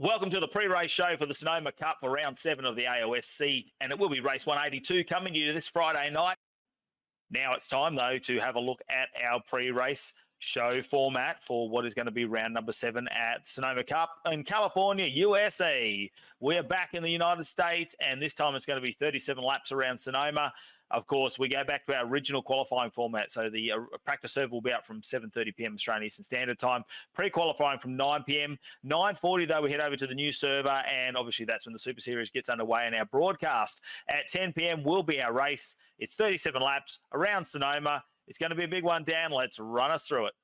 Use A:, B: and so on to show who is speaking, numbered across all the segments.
A: Welcome to the pre-race show for the Sonoma Cup for round 7 of the AOSC, and it will be race 182 coming to you this Friday night. Now it's time, though, to have a look at our pre-race show format for what is going to be round number 7 at Sonoma Cup in California, USA. We're back in the United States, and this time it's going to be 37 laps around Sonoma. Of course, we go back to our original qualifying format. So the practice serve will be out from 7:30 p.m. Australian Eastern Standard Time. Pre-qualifying from 9 p.m. 9:40, though, we head over to the new server, and obviously that's when the Super Series gets underway in our broadcast. At 10 p.m. will be our race. It's 37 laps around Sonoma. It's going to be a big one, Dan. Let's run us through it.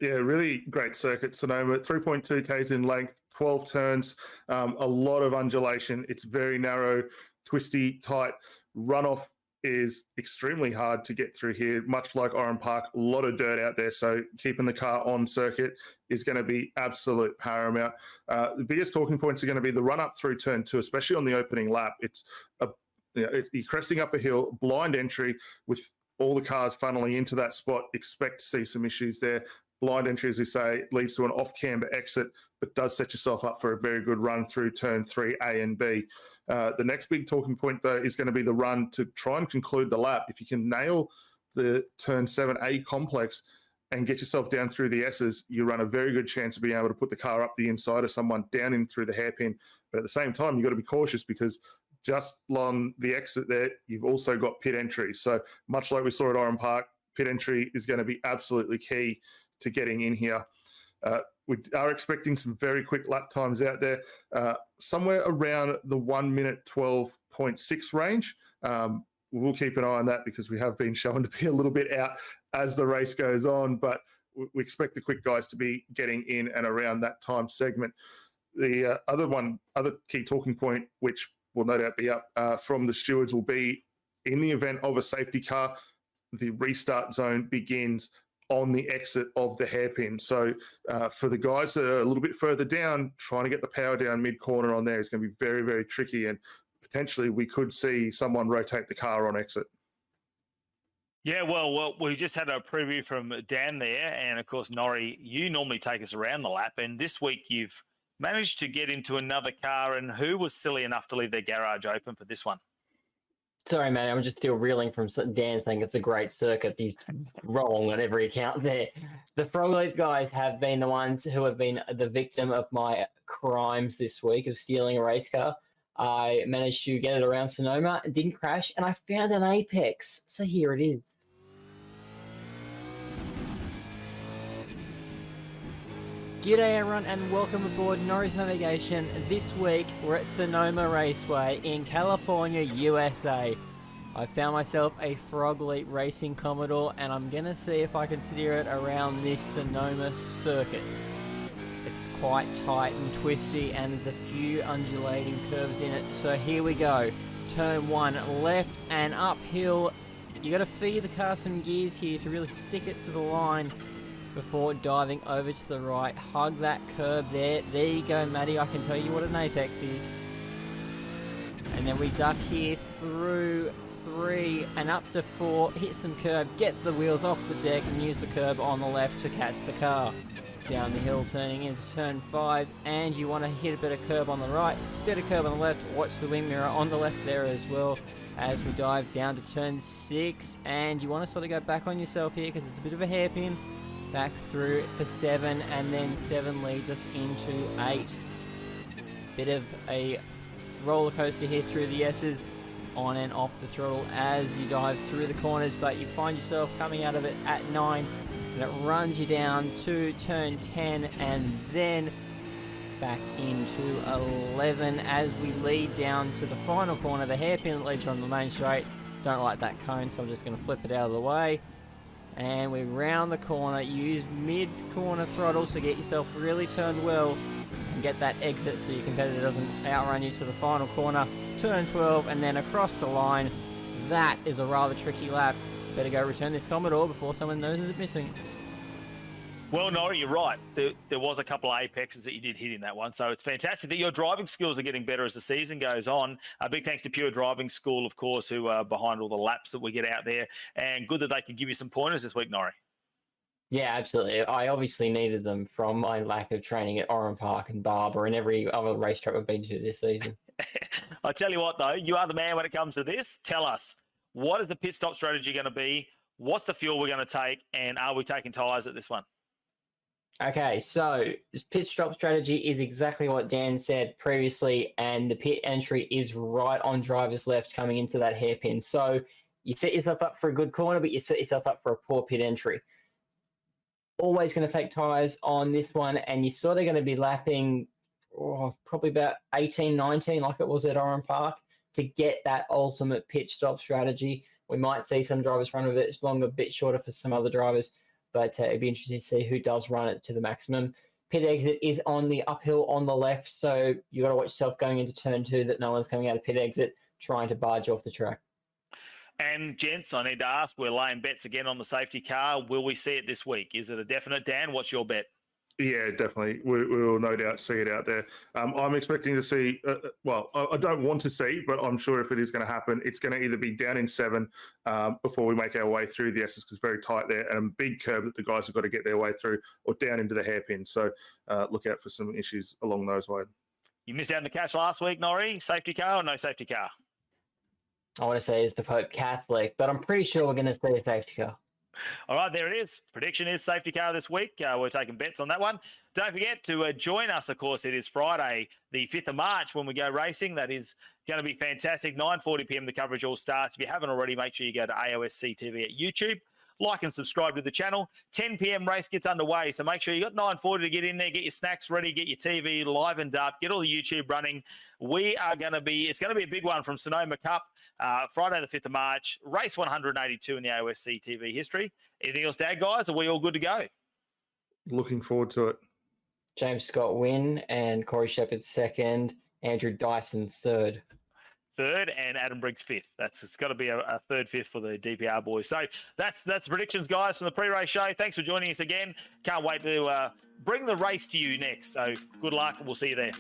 B: Yeah, really great circuit, Sonoma. 3.2 Ks in length, 12 turns, a lot of undulation. It's very narrow, twisty, tight. Runoff is extremely hard to get through here, much like Oran Park. A lot of dirt out there, so keeping the car on circuit is going to be absolute paramount. The biggest talking points are going to be the run-up through turn 2, especially on the opening lap. You're cresting up a hill, blind entry with all the cars funneling into that spot. Expect to see some issues there. Blind entry, as we say, leads to an off-camber exit, but does set yourself up for a very good run through turn 3, A and B. The next big talking point, though, is going to be the run to try and conclude the lap. If you can nail the turn 7A complex and get yourself down through the S's, you run a very good chance of being able to put the car up the inside of someone down in through the hairpin. But at the same time, you've got to be cautious because just on the exit there, you've also got pit entry. So much like we saw at Oran Park, pit entry is going to be absolutely key to getting in here. We are expecting some very quick lap times out there, somewhere around the 1 minute 12.6 range. We'll keep an eye on that because we have been shown to be a little bit out as the race goes on, but we expect the quick guys to be getting in and around that time segment. The other key talking point, which will no doubt be up from the stewards, will be in the event of a safety car, the restart zone begins on the exit of the hairpin. So for the guys that are a little bit further down, trying to get the power down mid-corner on there is going to be very, very tricky, and potentially we could see someone rotate the car on exit.
A: Yeah, well, we just had a preview from Dan there, and of course, Norrie, you normally take us around the lap, and this week you've managed to get into another car, and who was silly enough to leave their garage open for this one?
C: Sorry, man, I'm just still reeling from Dan saying it's a great circuit. He's wrong on every account there. The Frog Leap guys have been the ones who have been the victim of my crimes this week of stealing a race car. I managed to get it around Sonoma, didn't crash, and I found an Apex. So here it is. G'day everyone and welcome aboard Norrie's Navigation. This week we're at Sonoma Raceway in California, USA. I found myself a Frog Leap Racing Commodore and I'm going to see if I can steer it around this Sonoma circuit. It's quite tight and twisty and there's a few undulating curves in it. So here we go. Turn 1 left and uphill. You got to feed the car some gears here to really stick it to the line before diving over to the right. Hug that curb there. There you go, Matty. I can tell you what an Apex is. And then we duck here through 3 and up to 4. Hit some curb, get the wheels off the deck and use the curb on the left to catch the car. Down the hill, turning into turn 5, and you want to hit a bit of curb on the right, bit of curb on the left. Watch the wing mirror on the left there as well as we dive down to turn 6, and you want to sort of go back on yourself here because it's a bit of a hairpin. Back through for 7, and then 7 leads us into 8. Bit of a roller coaster here through the S's, on and off the throttle as you dive through the corners, but you find yourself coming out of it at 9, and it runs you down to turn 10, and then back into 11 as we lead down to the final corner. The hairpin that leads on the main straight. Don't like that cone, so I'm just going to flip it out of the way. And we round the corner. Use mid-corner throttle, so get yourself really turned well and get that exit so your competitor doesn't outrun you to the final corner. Turn 12 and then across the line. That is a rather tricky lap. Better go return this Commodore before someone notices it missing.
A: Well, Nora, you're right. There was a couple of apexes that you did hit in that one. So it's fantastic that your driving skills are getting better as the season goes on. A big thanks to Pure Driving School, of course, who are behind all the laps that we get out there. And good that they could give you some pointers this week, Nori.
C: Yeah, absolutely. I obviously needed them from my lack of training at Oran Park and Barber and every other racetrack I've been to this season.
A: I tell you what, though, you are the man when it comes to this. Tell us, what is the pit stop strategy going to be? What's the fuel we're going to take? And are we taking tyres at this one?
C: Okay, so this pit stop strategy is exactly what Dan said previously, and the pit entry is right on driver's left coming into that hairpin. So you set yourself up for a good corner, but you set yourself up for a poor pit entry. Always going to take tyres on this one, and you're sort of going to be lapping probably about 18, 19 like it was at Oran Park to get that ultimate pit stop strategy. We might see some drivers run a bit longer, a bit shorter for some other drivers. But it'd be interesting to see who does run it to the maximum. Pit exit is on the uphill on the left, so you got to watch yourself going into turn 2 that no one's coming out of pit exit trying to barge off the track.
A: And gents, I need to ask, we're laying bets again on the safety car. Will we see it this week? Is it a definite? Dan, what's your bet?
B: Yeah, definitely. We will no doubt see it out there. I'm expecting to see, I don't want to see, but I'm sure if it is going to happen, it's going to either be down in 7 before we make our way through the S's because it's very tight there, and a big curve that the guys have got to get their way through, or down into the hairpin. So look out for some issues along those ways.
A: You missed out on the cash last week, Norrie. Safety car or no safety car?
C: I want to say is the Pope Catholic, but I'm pretty sure we're going to see a safety car.
A: All right, there it is. Prediction is safety car this week. We're taking bets on that one. Don't forget to join us. Of course, it is Friday, the 5th of March, when we go racing. That is going to be fantastic. 9:40 p.m. the coverage all starts. If you haven't already, make sure you go to AOSC TV at YouTube. Like and subscribe to the channel. 10 p.m. race gets underway, so make sure you got 9:40 to get in there, get your snacks ready, get your TV livened up, get all the YouTube running. It's going to be a big one from Sonoma Cup, Friday the 5th of March, race 182 in the AOSC TV history. Anything else to add, guys? Are we all good to go?
B: Looking forward to it.
C: James Scott win and Corey Shepherd second, Andrew Dyson third.
A: Third and Adam Briggs fifth. It's got to be a third, fifth for the DPR boys. So that's the predictions, guys, from the pre-race show. Thanks for joining us again. Can't wait to bring the race to you next. So good luck, and we'll see you there.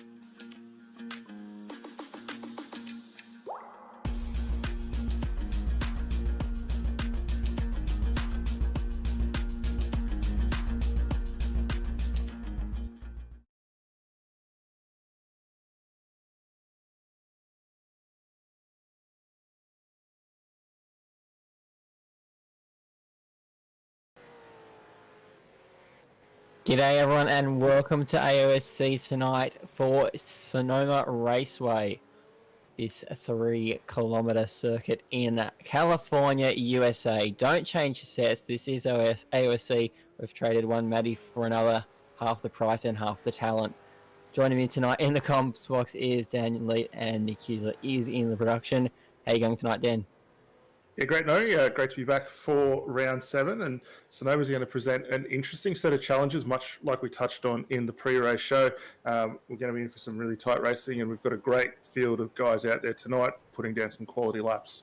C: G'day everyone and welcome to AOSC tonight for Sonoma Raceway. This 3-kilometer circuit in California, USA. Don't change your sets. This is AOSC. We've traded one Maddie for another, half the price and half the talent. Joining me tonight in the comps box is Daniel Leet, and Nick Hughes is in the production. How you going tonight, Dan?
B: Yeah, great, no. Great to be back for round 7, and Sonoma's going to present an interesting set of challenges, much like we touched on in the pre-race show. We're going to be in for some really tight racing, and we've got a great field of guys out there tonight putting down some quality laps.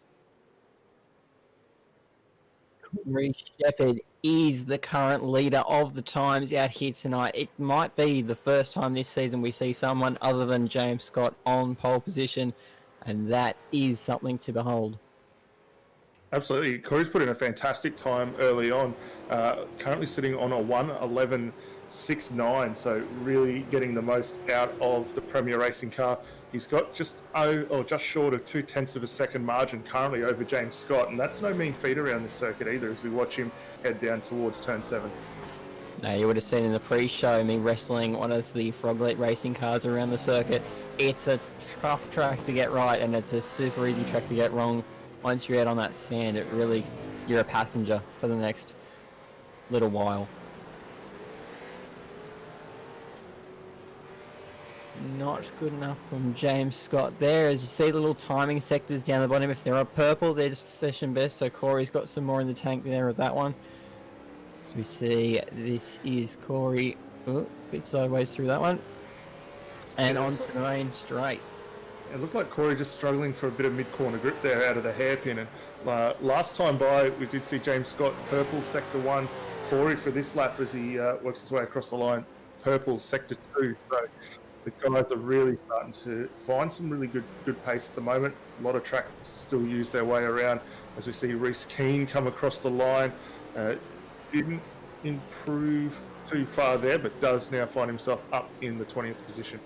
C: Corey Shepherd is the current leader of the times out here tonight. It might be the first time this season we see someone other than James Scott on pole position, and that is something to behold.
B: Absolutely. Corey's put in a fantastic time early on, currently sitting on a 1:11.69, so really getting the most out of the Premier Racing car. He's got just short of 0.2 of a second margin currently over James Scott, and that's no mean feat around this circuit either as we watch him head down towards turn 7.
C: Now, you would have seen in the pre-show me wrestling one of the Froglet racing cars around the circuit. It's a tough track to get right, and it's a super easy track to get wrong. Once you're out on that sand, you're a passenger for the next little while. Not good enough from James Scott there. As you see the little timing sectors down the bottom, if they're purple, they're just session best. So Corey's got some more in the tank there with that one. So we see this is Corey, a bit sideways through that one. And on to the main straight.
B: It looked like Corey just struggling for a bit of mid-corner grip there out of the hairpin. And last time by, we did see James Scott purple sector 1. Corey for this lap as he works his way across the line, purple sector 2. So the guys are really starting to find some really good pace at the moment. A lot of tracks still use their way around. As we see Reece Keane come across the line. Didn't improve too far there, but does now find himself up in the 20th position.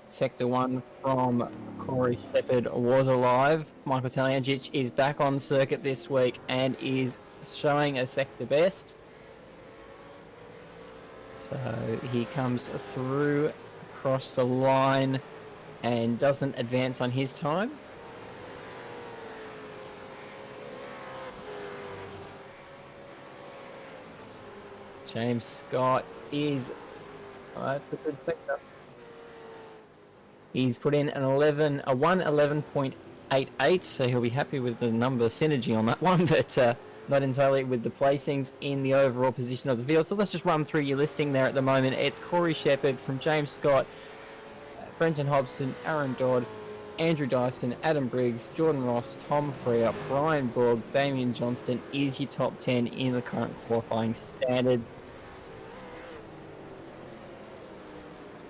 C: Sector 1 from Corey Shepherd was alive. Michael Taljančić is back on circuit this week and is showing a sector best. So he comes through across the line and doesn't advance on his time. James Scott is... that's a good sector. He's put in a 1:11.88, so he'll be happy with the number synergy on that one, but not entirely with the placings in the overall position of the field. So let's just run through your listing there at the moment. It's Corey Shepherd from James Scott, Brenton Hobson, Aaron Dodd, Andrew Dyson, Adam Briggs, Jordan Ross, Tom Freer, Brian Borg, Damien Johnston is your top 10 in the current qualifying standards.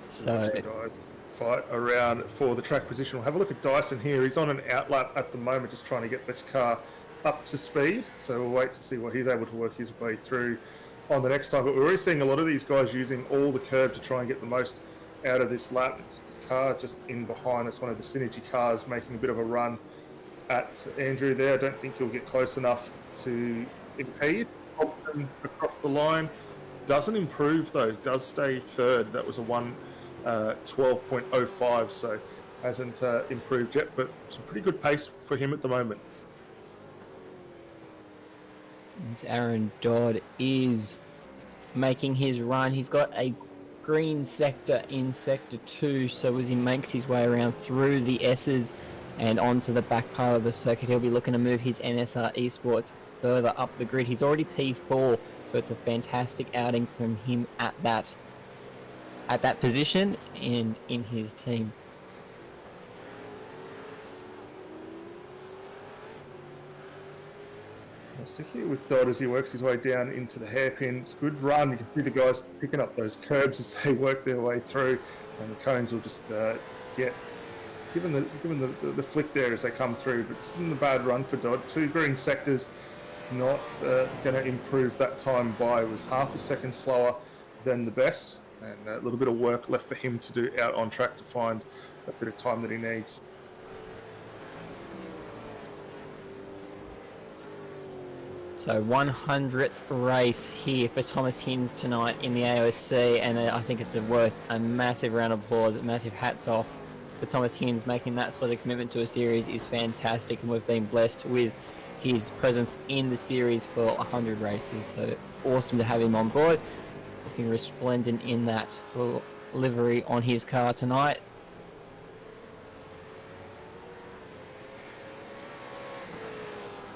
C: So
B: fight around for the track position. We'll have a look at Dyson here. He's on an outlap at the moment, just trying to get this car up to speed. So we'll wait to see what he's able to work his way through on the next time. But we're already seeing a lot of these guys using all the curb to try and get the most out of this lap. The car just in behind. That's one of the Synergy cars making a bit of a run at Andrew there. I don't think he'll get close enough to impede. Hobson across the line. Doesn't improve though. Does stay third. That was a 12.05, so hasn't improved yet, but some pretty good pace for him at the moment.
C: Aaron Dodd is making his run. He's got a green sector in sector 2, so as he makes his way around through the S's and onto the back part of the circuit, he'll be looking to move his NSR Esports further up the grid. He's already P4, so it's a fantastic outing from him at that position and in his team.
B: I'll stick here with Dodd as he works his way down into the hairpin. It's a good run. You can see the guys picking up those curbs as they work their way through, and the cones will just get given the flick there as they come through. But this isn't a bad run for Dodd. 2 green sectors, not going to improve that time by. It was half a second slower than the best. And a little bit of work left for him to do out on track to find that bit of time that he needs.
C: So 100th race here for Thomas Hinds tonight in the AOSC, and I think it's worth a massive round of applause, massive hats off for Thomas Hinds. Making that sort of commitment to a series is fantastic, and we've been blessed with his presence in the series for 100 races, so awesome to have him on board. Looking resplendent in that livery on his car tonight.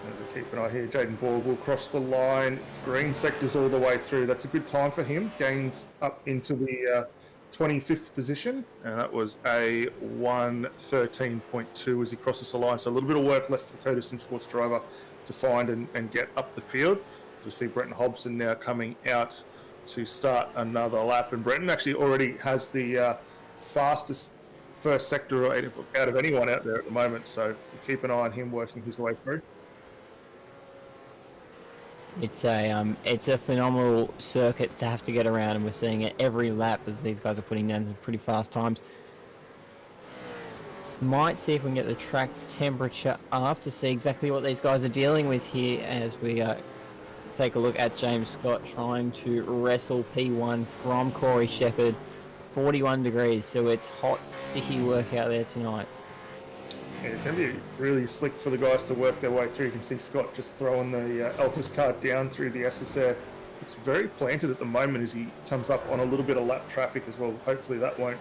B: As we keep an eye here, Jaden Borg will cross the line. It's green sectors all the way through. That's a good time for him. Gains up into the 25th position, and that was a 1:13.2 as he crosses the line. So a little bit of work left for Dakota Sim Sports driver to find and get up the field. We'll see Brenton Hobson now coming out to start another lap, and Brenton actually already has the fastest first sector out of anyone out there at the moment, so keep an eye on him working his way through.
C: It's a phenomenal circuit to have to get around, and we're seeing it every lap as these guys are putting down some pretty fast times. Might see if we can get the track temperature up to see exactly what these guys are dealing with here as we take a look at James Scott trying to wrestle P1 from Corey Shepherd. 41 degrees, so it's hot, sticky work out there tonight.
B: Yeah, it's going to be really slick for the guys to work their way through. You can see Scott just throwing the Altus car down through the SSR. It's very planted at the moment as he comes up on a little bit of lap traffic as well. Hopefully that won't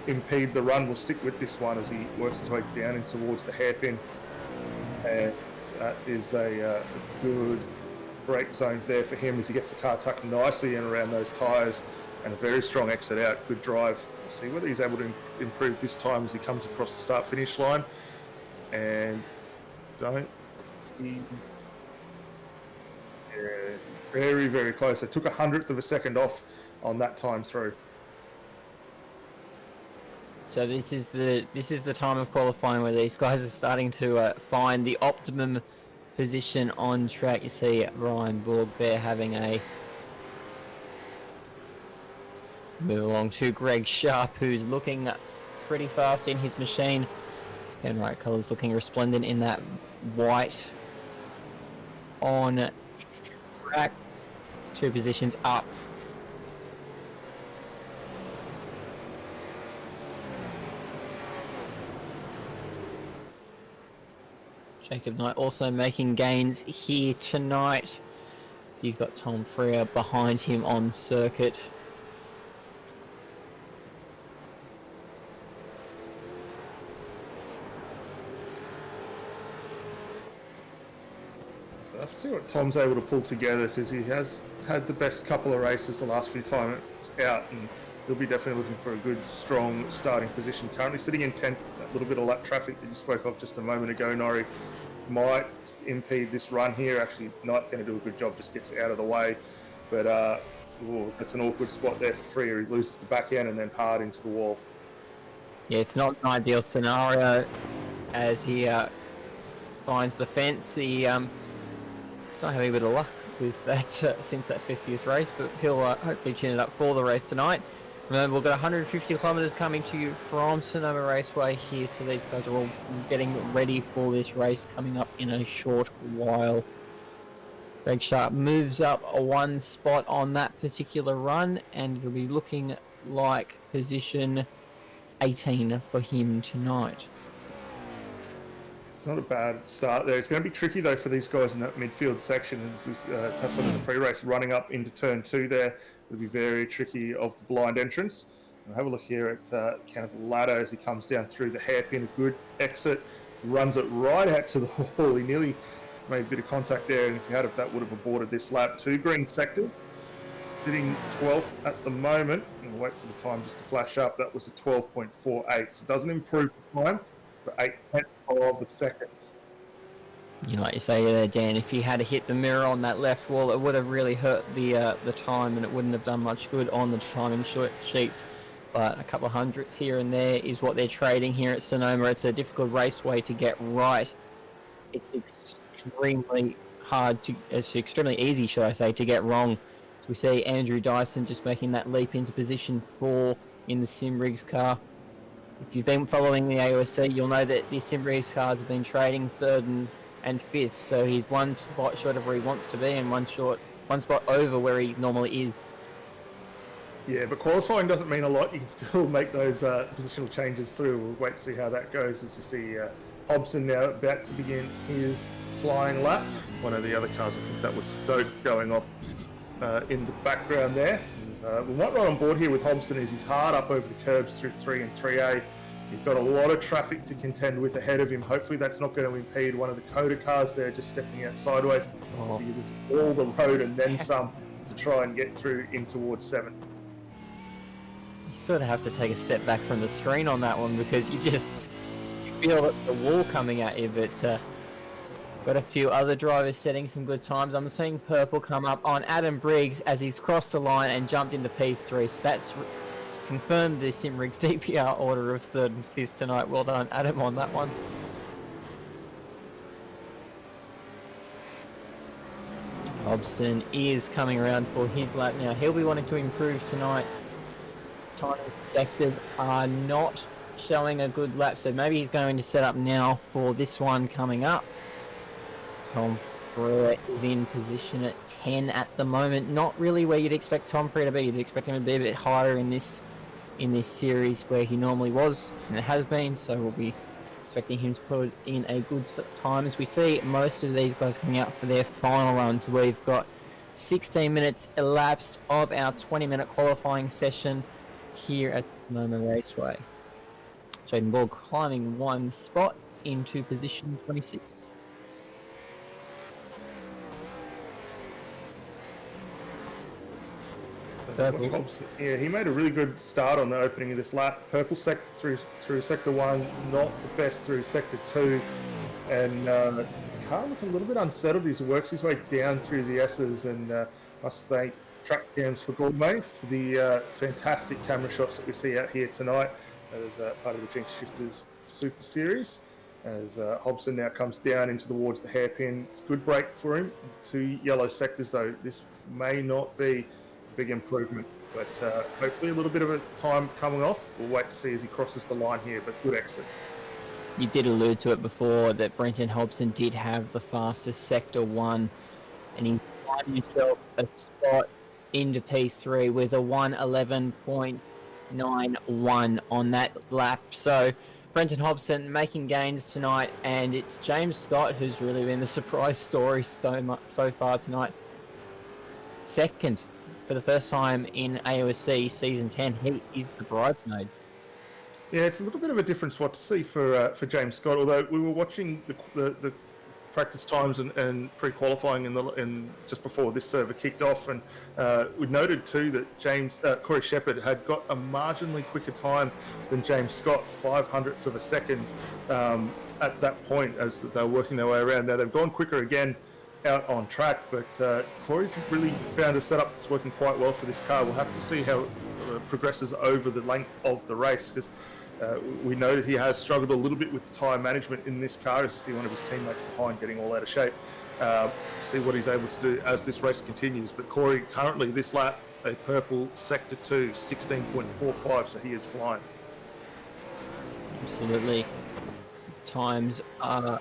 B: impede the run. We'll stick with this one as he works his way down in towards the hairpin. And that is a good brake zone there for him as he gets the car tucked nicely in around those tyres, and a very strong exit out. Good drive. We'll see whether he's able to improve this time as he comes across the start-finish line. And very, very close. They took 100th of a second off on that time through.
C: So this is the time of qualifying where these guys are starting to find the optimum position on track. You see Ryan Borg there having a move along to Greg Sharp, who's looking pretty fast in his machine. And right colours looking resplendent in that white on track. 2 positions up. Jacob Knight also making gains here tonight. So he's got Tom Freer behind him on circuit.
B: So let's see what Tom's able to pull together, because he has had the best couple of races the last few times out, and he'll be definitely looking for a good, strong starting position. Currently sitting in 10th, that little bit of lap traffic that you spoke of just a moment ago, Norrie, might impede this run here. Actually, Knight's going to do a good job, just gets out of the way. But that's an awkward spot there for Freer. He loses the back end and then hard into the wall.
C: Yeah, it's not an ideal scenario as he finds the fence. He's not having a bit of luck with that since that 50th race, but he'll hopefully chin it up for the race tonight. Remember, we've got 150 kilometres coming to you from Sonoma Raceway here, so these guys are all getting ready for this race coming up in a short while. Greg Sharp moves up 1 spot on that particular run, and it'll be looking like position 18 for him tonight.
B: It's not a bad start there. It's going to be tricky, though, for these guys in that midfield section. As we touched on in the pre-race, running up into turn 2 there. It'll be very tricky of the blind entrance. We'll have a look here at Kenneth Laddo as he comes down through the hairpin. A good exit, runs it right out to the wall. He nearly made a bit of contact there, and if he had, that would have aborted this lap. 2 green sector, sitting 12th at the moment. We'll wait for the time just to flash up. That was a 12.48, so it doesn't improve the time, but 8/10 of a second.
C: You know, like you say there, Dan, if he had hit the mirror on that left wall, it would have really hurt the time, and it wouldn't have done much good on the timing sheets. But a couple of hundredths here and there is what they're trading here at Sonoma. It's a difficult raceway to get right. It's extremely extremely easy, should I say, to get wrong. So we see Andrew Dyson just making that leap into position 4 in the Simrigs car. If you've been following the AOSC, you'll know that the Simrigs cars have been trading 3rd and 5th, so he's 1 spot short of where he wants to be and 1 spot over where he normally is.
B: Yeah, but qualifying doesn't mean a lot. You can still make those positional changes through. We'll wait to see how that goes as you see Hobson now about to begin his flying lap. One of the other cars, I think that was Stoke going off in the background there. We might run on board here with Hobson as he's hard up over the curbs through 3 and 3A. You've got a lot of traffic to contend with ahead of him. Hopefully that's not going to impede one of the Coda cars there just stepping out sideways. So he uses all the road and then some to try and get through in towards 7.
C: You sort of have to take a step back from the screen on that one because you feel the wall coming at you, but got a few other drivers setting some good times. I'm seeing purple come up on Adam Briggs as he's crossed the line and jumped into P3, so that's confirmed the Simrigs DPR order of 3rd and 5th tonight. Well done, Adam, on that one. Hobson is coming around for his lap now. He'll be wanting to improve tonight. Timing sectors are not showing a good lap, so maybe he's going to set up now for this one coming up. Tom Brewer is in position at 10 at the moment. Not really where you'd expect Tom Freer to be. You'd expect him to be a bit higher in this series where he normally was, and it has been, so we'll be expecting him to put in a good time as we see most of these guys coming out for their final runs. We've got 16 minutes elapsed of our 20-minute qualifying session here at Sonoma Raceway. Jaden Borg climbing one spot into position 26.
B: Watch Hobson. Yeah, he made a really good start on the opening of this lap. Purple sector through sector 1, not the best through sector 2, and car looking a little bit unsettled. He works his way down through the S's, and must thank Track Cams for Gourmet for the fantastic camera shots that we see out here tonight as part of the Jinx Shifters Super Series. As Hobson now comes down into towards the hairpin. It's a good break for him. 2 yellow sectors though. This may not be big improvement, but hopefully a little bit of a time coming off. We'll wait to see as he crosses the line here, but good exit.
C: You did allude to it before that Brenton Hobson did have the fastest sector 1, and he found himself a spot into P3 with a 1:11.91 on that lap. So Brenton Hobson making gains tonight, and it's James Scott who's really been the surprise story so far tonight. Second for the first time in AOSC Season 10. He is the bridesmaid.
B: Yeah, it's a little bit of a different spot to see for James Scott. Although we were watching the practice times and pre-qualifying in just before this server kicked off, and we noted too that Corey Shepherd had got a marginally quicker time than James Scott, 0.05 of a second at that point as they were working their way around. Now they've gone quicker again out on track, but Corey's really found a setup that's working quite well for this car. We'll have to see how it progresses over the length of the race, because we know that he has struggled a little bit with the tyre management in this car, as you see one of his teammates behind getting all out of shape. See what he's able to do as this race continues. But Corey currently this lap a purple sector 2, 16.45, so he is flying.
C: Absolutely. Times are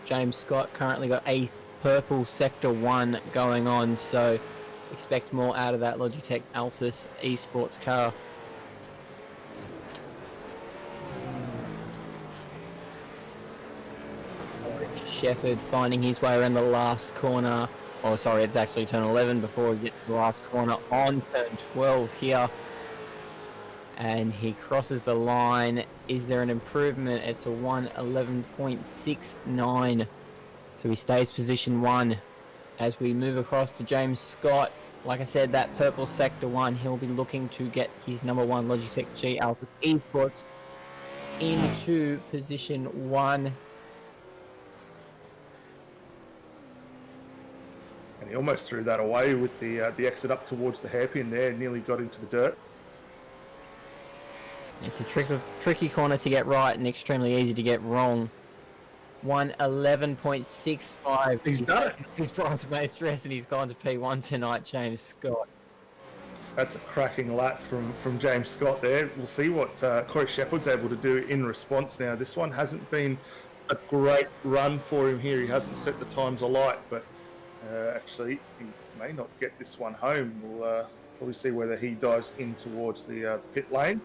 C: James Scott currently got a purple sector 1 going on, so expect more out of that Logitech Altus esports car. Shepherd finding his way around the last corner. Oh, sorry, it's actually turn 11 before he gets to the last corner on turn 12 here. And he crosses the line. Is there an improvement? It's a 1:11.69. So he stays position 1 as we move across to James Scott. Like I said, that purple sector 1, he'll be looking to get his number 1 Logitech G Altus esports into position 1.
B: And he almost threw that away with the exit up towards the hairpin there, nearly got into the dirt.
C: It's a tricky corner to get right and extremely easy to get wrong. 1:11.65.
B: He's done it.
C: His bridesmaid's dress, and he's gone to P1 tonight, James Scott.
B: That's a cracking lap from James Scott there. We'll see what Corey Shepherd's able to do in response now. This one hasn't been a great run for him here. He hasn't set the times alight, but actually he may not get this one home. We'll probably see whether he dives in towards the pit lane.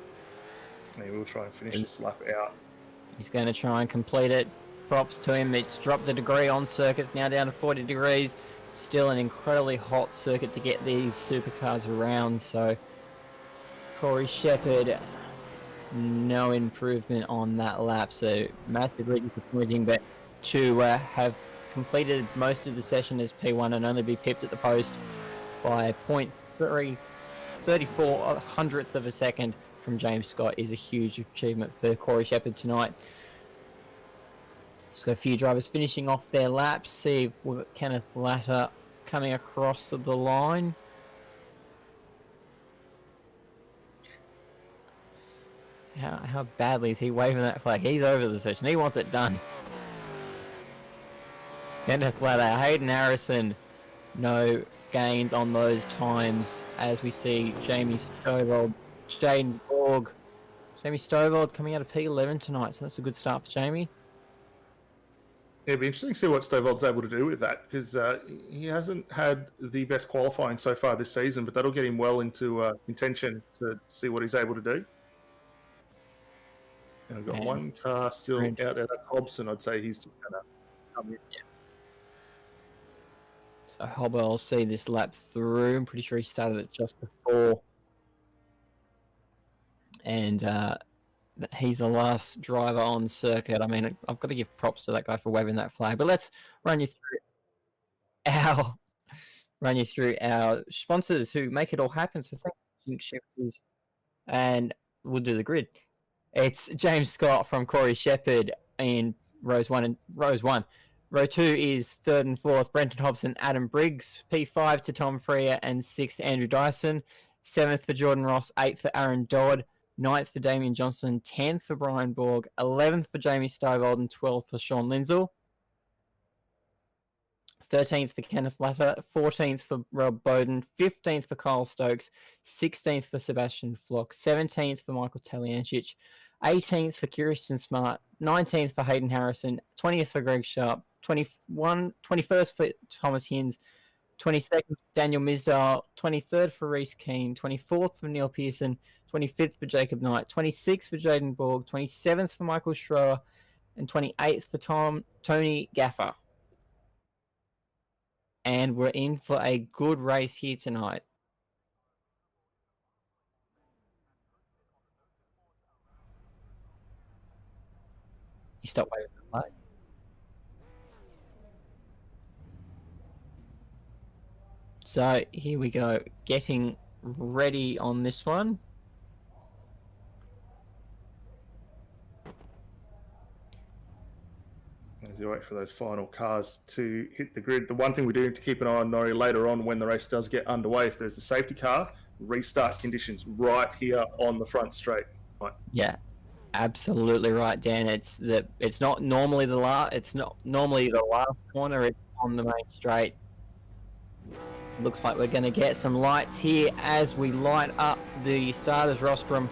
B: And he will try and finish this lap out.
C: He's going to try and complete it. Props to him. It's dropped a degree on circuit, now down to 40 degrees. Still an incredibly hot circuit to get these supercars around. So Corey Shepherd, no improvement on that lap. So massively disappointing, but to have completed most of the session as P1 and only be pipped at the post by 0.34 hundredth of a second from James Scott is a huge achievement for Corey Shepherd tonight. Just got a few drivers finishing off their laps. See if we've got Kenneth Latter coming across the line. How badly is he waving that flag? He's over the session. He wants it done. Kenneth Latter, Hayden Harrison, no gains on those times as we see Jamie Stovald, Jaden Borg. Jamie Stovald coming out of P11 tonight, so that's a good start for Jamie.
B: Yeah, it'll be interesting to see what Stovald's able to do with that, because he hasn't had the best qualifying so far this season, but that'll get him well into contention to see what he's able to do. And we've got one car still out there. That's Hobson. I'd say he's just going to come in.
C: Yeah. So Hobber will see this lap through. I'm pretty sure he started it just before. And He's the last driver on circuit. I mean, I've got to give props to that guy for waving that flag. But let's run you through our sponsors who make it all happen. So thanks, Jinx Shifters, and we'll do the grid. It's James Scott from Corey Shepherd in rows 1 and rows 1. Row 2 is 3rd and 4th, Brenton Hobson, Adam Briggs. P5 to Tom Freer and 6th to Andrew Dyson. 7th for Jordan Ross, 8th for Aaron Dodd. 9th for Damien Johnson, 10th for Brian Borg, 11th for Jamie Stovald, and 12th for Sean Lindsell. 13th for Kenneth Latter, 14th for Rob Bowden, 15th for Kyle Stokes, 16th for Sebastian Flock, 17th for Michael Taliancic, 18th for Kirsten Smart, 19th for Hayden Harrison, 20th for Greg Sharp, 21st for Thomas Hinds, 22nd for Daniel Misdale, 23rd for Reece Keane, 24th for Neil Pearson, 25th for Jacob Knight, 26th for Jaden Borg, 27th for Michael Schroer, and 28th for Tony Gaffer. And we're in for a good race here tonight. You stop waving the flag. So here we go, getting ready on this one.
B: As you wait for those final cars to hit the grid, the one thing we do need to keep an eye on, Norrie, later on when the race does get underway, if there's a safety car, restart conditions right here on the front straight. Right.
C: Yeah, absolutely right, Dan. It's not normally the last. It's not normally the last corner. It's on the main straight. Looks like we're going to get some lights here as we light up the starters rostrum.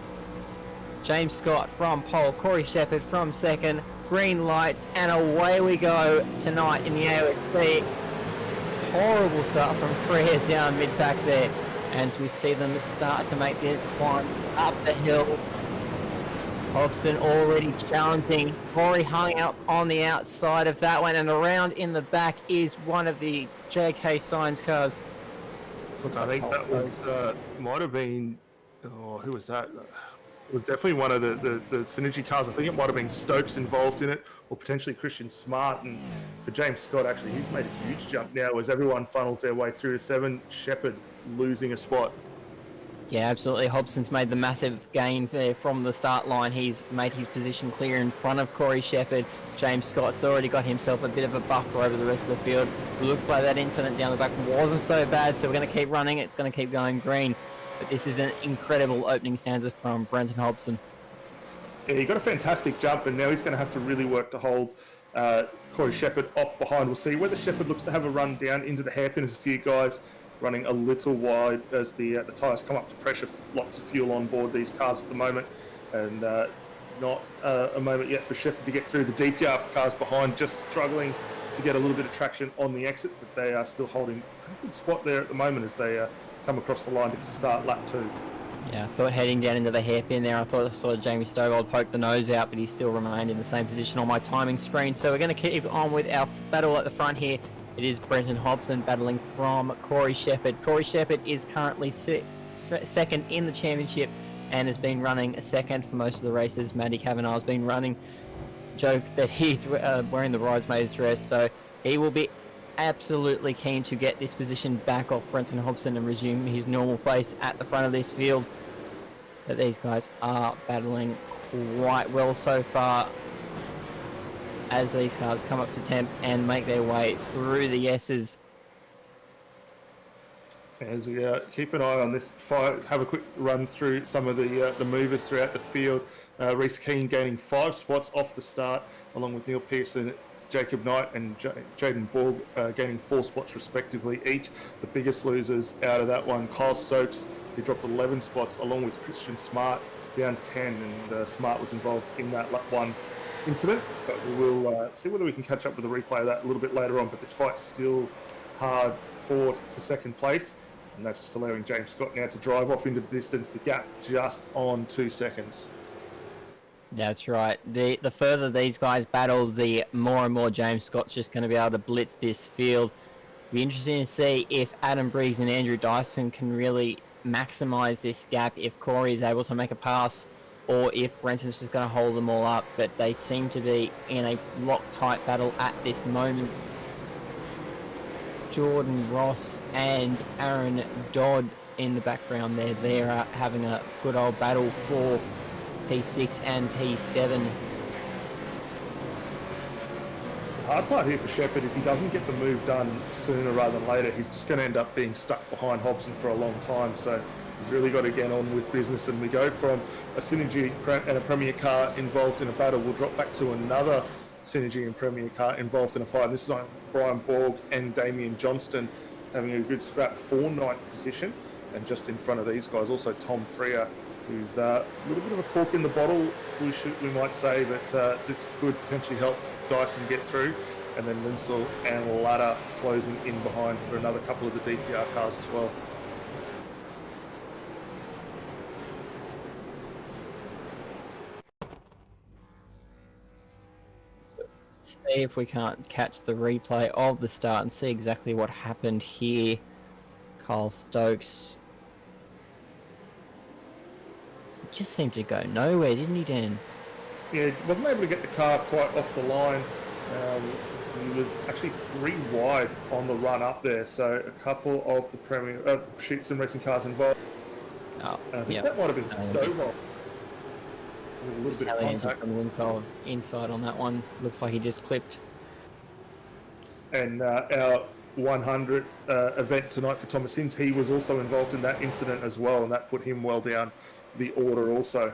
C: James Scott from pole, Corey Shepherd from second. Green lights, and away we go tonight in the AOSC. Horrible start from Freer down mid-pack there, as we see them start to make their climb up the hill. Hobson already challenging. Corey hung up on the outside of that one, and around in the back is one of the JK Signs cars.
B: I think that was might have been. Oh, who was that? It was definitely one of the Synergy cars. I think it might have been Stokes involved in it, or potentially Christian Smart. And for James Scott, actually, he's made a huge jump now as everyone funnels their way through to 7. Shepherd losing a spot.
C: Yeah, absolutely. Hobson's made the massive gain there from the start line. He's made his position clear in front of Corey Shepherd. James Scott's already got himself a bit of a buffer over the rest of the field. It looks like that incident down the back wasn't so bad, so we're going to keep running. It's going to keep going green. But this is an incredible opening stanza from Brenton Hobson.
B: Yeah, he got a fantastic jump, and now he's going to have to really work to hold Corey Shepherd off behind. We'll see whether Shepherd looks to have a run down into the hairpin. There's a few guys running a little wide as the tyres come up to pressure. Lots of fuel on board these cars at the moment, and not a moment yet for Shepherd to get through. The DPR cars behind just struggling to get a little bit of traction on the exit, but they are still holding a good spot there at the moment as they come across the line to start lap 2.
C: Yeah, I thought heading down into the hairpin there, I thought I saw Jamie Stovald poke the nose out, but he still remained in the same position on my timing screen. So we're going to keep on with our battle at the front here. It is Brenton Hobson battling from Corey Shepherd. Corey Shepherd is currently second in the championship and has been running second for most of the races. Matty Kavanagh has been running. Joke that he's wearing the bridesmaid's dress, so he will be absolutely keen to get this position back off Brenton Hobson and resume his normal place at the front of this field. But these guys are battling quite well so far as these cars come up to temp and make their way through the S's.
B: As we keep an eye on this fight, have a quick run through some of the movers throughout the field. Reece Keane gaining 5 spots off the start, along with Neil Pearson, Jacob Knight and Jaden Borg gaining 4 spots respectively each. The biggest losers out of that one, Kyle Stokes, who dropped 11 spots, along with Christian Smart down 10, and Smart was involved in that lap 1 incident. But we will see whether we can catch up with a replay of that a little bit later on. But this fight's still hard for second place, and that's just allowing James Scott now to drive off into the distance. The gap just on 2 seconds.
C: That's right. The further these guys battle, the more and more James Scott's just going to be able to blitz this field. It'll be interesting to see if Adam Briggs and Andrew Dyson can really maximise this gap, if Corey is able to make a pass or if Brenton's just going to hold them all up, but they seem to be in a Loctite battle at this moment. Jordan Ross and Aaron Dodd in the background there. They're having a good old battle for P6 and P7.
B: Hard part here for Shepherd, if he doesn't get the move done sooner rather than later, he's just going to end up being stuck behind Hobson for a long time. So he's really got to get on with business, and we go from a Synergy and a Premier car involved in a battle. We'll drop back to another Synergy and Premier car involved in a fight. This is like Brian Borg and Damien Johnston having a good scrap for ninth position. And just in front of these guys, also Tom Freer, who's a little bit of a cork in the bottle, we might say, but this could potentially help Dyson get through. And then Linsell and Ladder closing in behind for another couple of the DPR cars as well.
C: See if we can't catch the replay of the start and see exactly what happened here. Kyle Stokes just seemed to go nowhere, didn't he, Dan?
B: Yeah, he wasn't able to get the car quite off the line. He was actually 3 wide on the run up there, so a couple of the Premier Shoot Sim racing cars involved.
C: Oh,
B: I think that might have been Stovald. A little bit of contact.
C: From inside on that one. Looks like he just clipped.
B: And our 100th event tonight for Thomas Ince, he was also involved in that incident as well, and that put him well down the order also.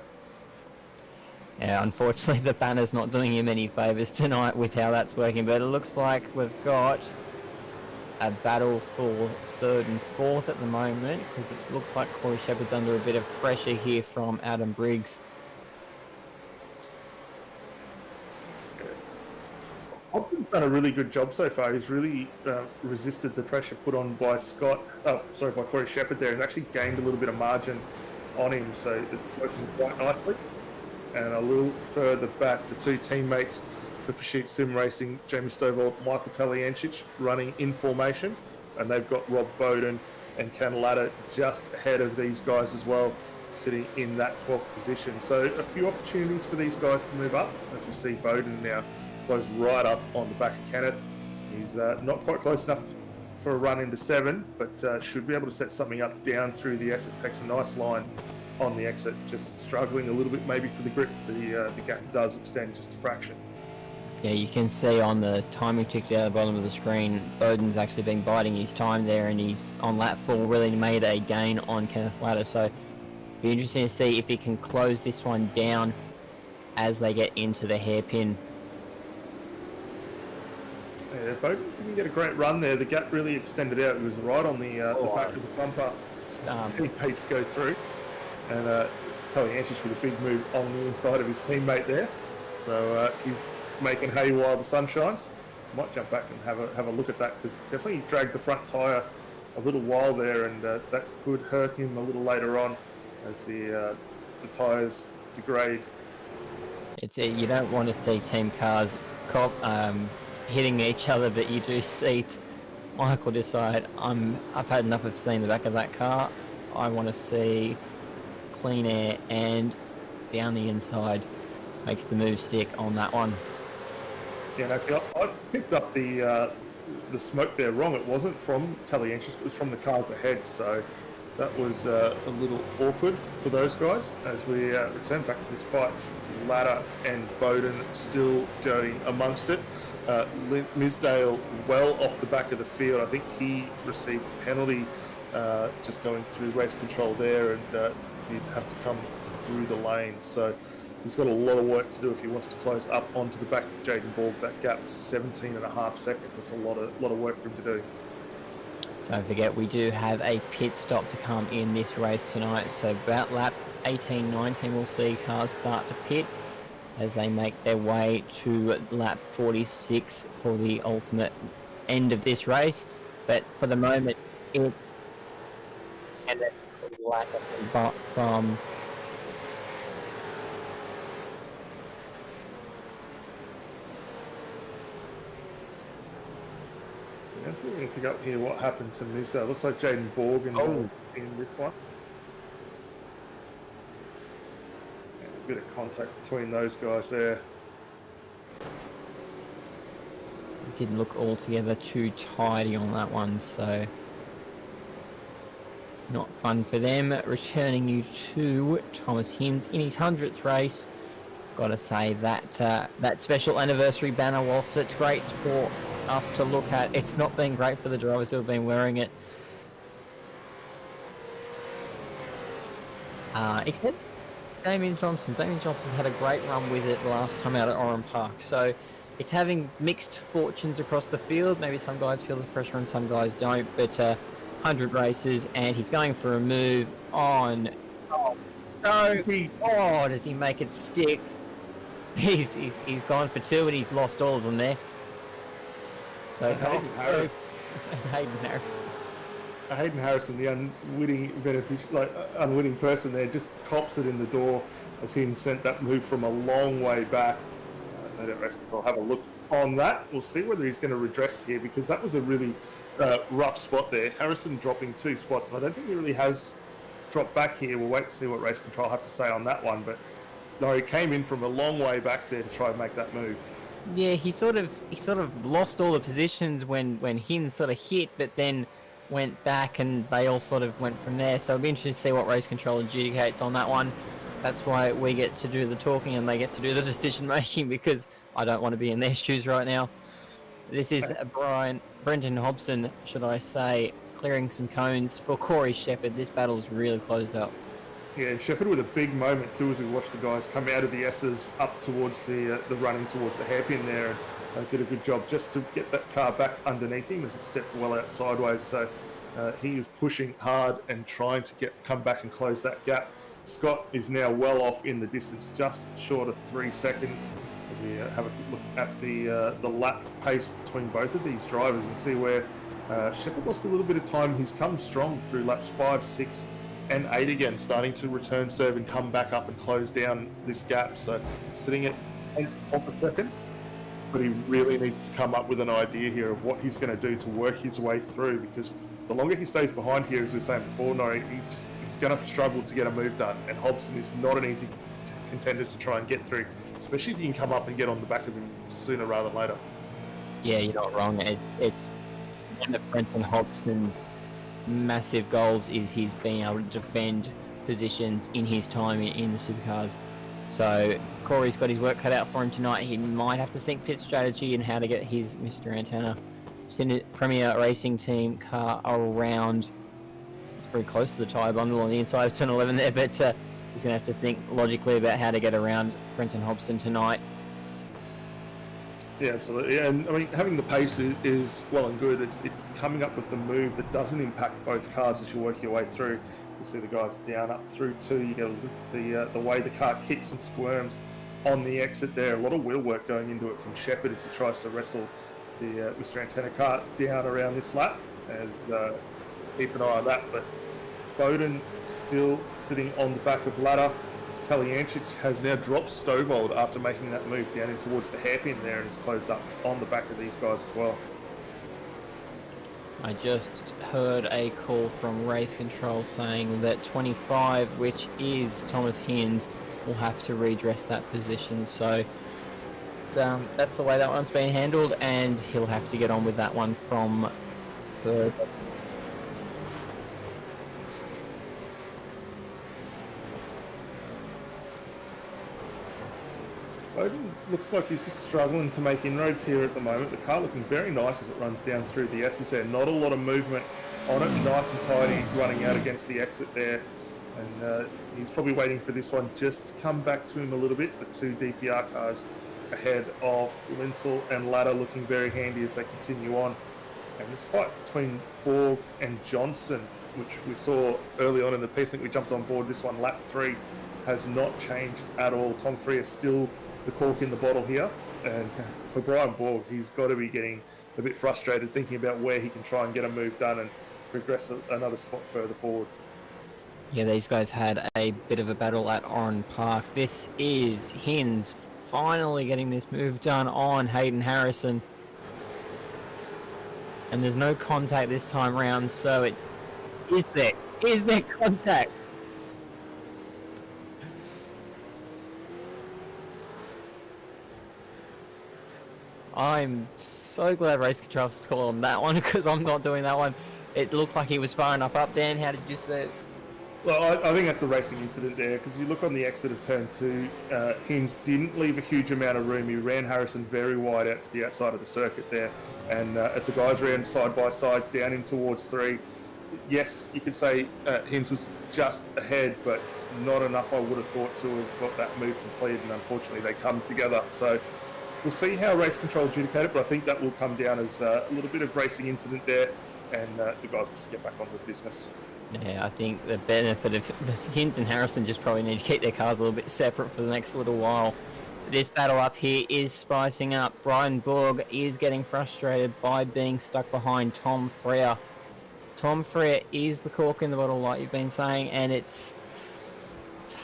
C: Yeah, unfortunately the banner's not doing him any favours tonight with how that's working, but it looks like we've got a battle for 3rd and 4th at the moment, because it looks like Corey Shepherd's under a bit of pressure here from Adam Briggs.
B: Hobson's done a really good job so far. He's really resisted the pressure put on by by Corey Shepherd there, and actually gained a little bit of margin on him, so it's working quite nicely. And a little further back, the 2 teammates for Pursuit Sim Racing, Jamie Stovald, Michael Taliancic, running in formation, and they've got Rob Bowden and Ken Ladder just ahead of these guys as well, sitting in that 12th position. So a few opportunities for these guys to move up, as we see Bowden now close right up on the back of Kenneth. He's not quite close enough for a run into 7, but should be able to set something up down through the S. Takes a nice line on the exit, just struggling a little bit maybe for the grip. The gap does extend just a fraction.
C: Yeah, you can see on the timing tick down the bottom of the screen, Bowden's actually been biding his time there, and he's on lap 4 really made a gain on Kenneth Ladder, so be interesting to see if he can close this one down as they get into the hairpin.
B: Yeah, Bowden didn't get a great run there. The gap really extended out. It was right on the back of the bumper. Teammates go through, and Taliancic with a big move on the inside of his teammate there. So he's making hay while the sun shines. Might jump back and have a look at that, because definitely dragged the front tyre a little while there, and that could hurt him a little later on as the tyres degrade.
C: You don't want to see team cars hitting each other, but you do see Michael decide, I've had enough of seeing the back of that car. I want to see clean air, and down the inside makes the move stick on that one.
B: Yeah, no, I picked up the smoke there wrong. It wasn't from Taliancic, it was from the cars ahead, so that was a little awkward for those guys. As we return back to this fight, Ladder and Bowden still going amongst it. Misdale well off the back of the field. I think he received a penalty just going through race control there, and did have to come through the lane. So he's got a lot of work to do if he wants to close up onto the back of Jaden Borg. That gap, 17.5 seconds. That's a lot of work for him to do.
C: Don't forget, we do have a pit stop to come in this race tonight. So about laps 18, 19, we'll see cars start to pit as they make their way to lap 46 for the ultimate end of this race. But for the moment, it's and then lack of from
B: Let's see if we can pick up here what happened to Misdale. Looks like Jaden Borg in this one. Bit of contact between those guys there.
C: Didn't look altogether too tidy on that one, so not fun for them. Returning you to Thomas Hinds in his 100th race. Got to say that that special anniversary banner, whilst it's great for us to look at, it's not been great for the drivers who have been wearing it. Except Damien Johnson. Damien Johnson had a great run with it last time out at Oran Park. So it's having mixed fortunes across the field. Maybe some guys feel the pressure and some guys don't. But 100 races, and he's going for a move on. Oh, no! Oh, does he make it stick? He's gone for two, and he's lost all of them there. So Hayden Harrison.
B: Hayden Harrison, the unwitting person there, just cops it in the door as he sent that move from a long way back. We'll have a look on that. We'll see whether he's going to redress here, because that was a really rough spot there. Harrison dropping 2 spots, and I don't think he really has dropped back here. We'll wait to see what race control have to say on that one. But no, he came in from a long way back there to try and make that move.
C: Yeah, he sort of lost all the positions when Hinds sort of hit, but then went back and they all sort of went from there. So it'll be interesting to see what race control adjudicates on that one. That's why we get to do the talking and they get to do the decision making, because I don't want to be in their shoes right now. This is Brenton Hobson, should I say, clearing some cones for Corey Shepherd. This battle's really closed up.
B: Yeah, Shepherd with a big moment too as we watched the guys come out of the S's up towards the running towards the hairpin there, and did a good job just to get that car back underneath him as it stepped well out sideways. So he is pushing hard and trying to come back and close that gap. Scott is now well off in the distance, just short of 3 seconds. As we have a look at the lap pace between both of these drivers and see where Shepherd lost a little bit of time. He's come strong through laps 5, 6 and 8 again, starting to return serve and come back up and close down this gap. So sitting at 10th a second, but he really needs to come up with an idea here of what he's going to do to work his way through, because the longer he stays behind here, as we were saying before, Norrie, he's going to struggle to get a move done, and Hobson is not an easy contender to try and get through, especially if you can come up and get on the back of him sooner rather than later.
C: Yeah, you're not wrong. It's one of Brenton Hobson's massive goals is he's being able to defend positions in his time in the supercars. So Corey's got his work cut out for him tonight. He might have to think pit strategy and how to get his Mr. Antenna Premier Racing Team car around. It's very close to the tyre bundle on the inside of turn 11 there, but he's going to have to think logically about how to get around Brenton Hobson tonight.
B: Yeah, absolutely. And I mean, having the pace is well and good. It's coming up with the move that doesn't impact both cars as you work your way through. You see the guys down up through 2. You get the way the car kicks and squirms on the exit there. A lot of wheel work going into it from Shepherd as he tries to wrestle the Mr. Antenna car down around this lap. As keep an eye on that. But Bowden still sitting on the back of ladder. Taliancic has now dropped Stovald after making that move down in towards the hairpin there, and is closed up on the back of these guys as well.
C: I just heard a call from race control saying that 25, which is Thomas Hinds, will have to redress that position. So that's the way that one's been handled, and he'll have to get on with that one from third.
B: Bowden looks like he's just struggling to make inroads here at the moment. The car looking very nice as it runs down through the S's there. Not a lot of movement on it. Nice and tidy running out against the exit there. And he's probably waiting for this one just to come back to him a little bit. The 2 DPR cars ahead of Linsell and Ladder looking very handy as they continue on. And this fight between Borg and Johnston, which we saw early on in the piece, I think we jumped on board this one, lap 3, has not changed at all. Tom Freer still the cork in the bottle here, and for Brian Borg, he's got to be getting a bit frustrated thinking about where he can try and get a move done and progress another spot further forward.
C: Yeah, these guys had a bit of a battle at Oran Park. This is Hinds finally getting this move done on Hayden Harrison, and there's no contact this time round, so it is there contact? I'm so glad race control scored on that one because I'm not doing that one. It looked like he was far enough up. Dan, how did you see it?
B: Well, I think that's a racing incident there because you look on the exit of turn 2, Hinz didn't leave a huge amount of room. He ran Harrison very wide out to the outside of the circuit there. And as the guys ran side by side down in towards 3, yes, you could say Hinz was just ahead, but not enough, I would have thought, to have got that move completed. And unfortunately, they come together. So we'll see how race control adjudicate it, but I think that will come down as a little bit of racing incident there. And the guys will just get back on with business.
C: Yeah, I think the benefit of Hinz and Harrison just probably need to keep their cars a little bit separate for the next little while. This battle up here is spicing up. Brian Borg is getting frustrated by being stuck behind Tom Freer. Tom Freer is the cork in the bottle, like you've been saying, and it's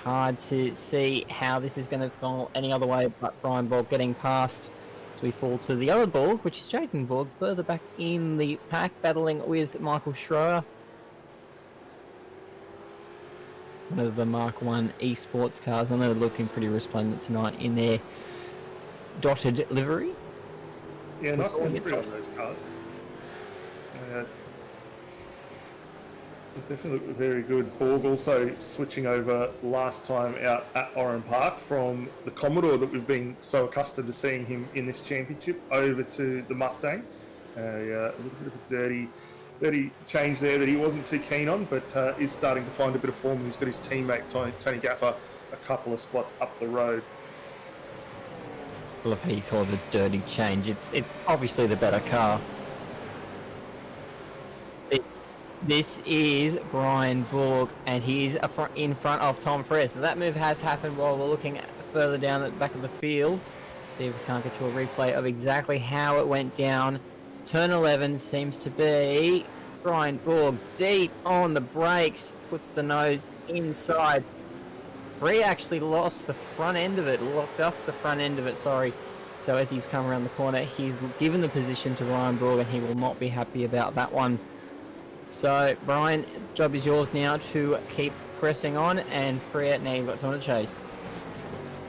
C: hard to see how this is going to fall any other way but Brian Borg getting past. So we fall to the other Borg, which is Jaden Borg, further back in the pack, battling with Michael Schroer. One of the Mark 1 esports cars. I know they're looking pretty resplendent tonight in their dotted livery.
B: Yeah, nice livery on those cars. It definitely looked very good. Borg also switching over last time out at Oran Park from the Commodore that we've been so accustomed to seeing him in this championship over to the Mustang. A little bit of a dirty change there that he wasn't too keen on, but is starting to find a bit of form. He's got his teammate Tony Gaffer a couple of spots up the road.
C: I love how you call it a dirty change. It's obviously the better car. This is Brian Borg, and he's in front of Tom Freer. So that move has happened while we're looking further down at the back of the field. See if we can't get to a replay of exactly how it went down. Turn 11 seems to be Brian Borg deep on the brakes, puts the nose inside. Free actually lost the front end of it, locked up the front end of it, sorry. So as he's come around the corner, he's given the position to Brian Borg, and he will not be happy about that one. So Brian, job is yours now to keep pressing on, and Freer, now you've got someone to chase.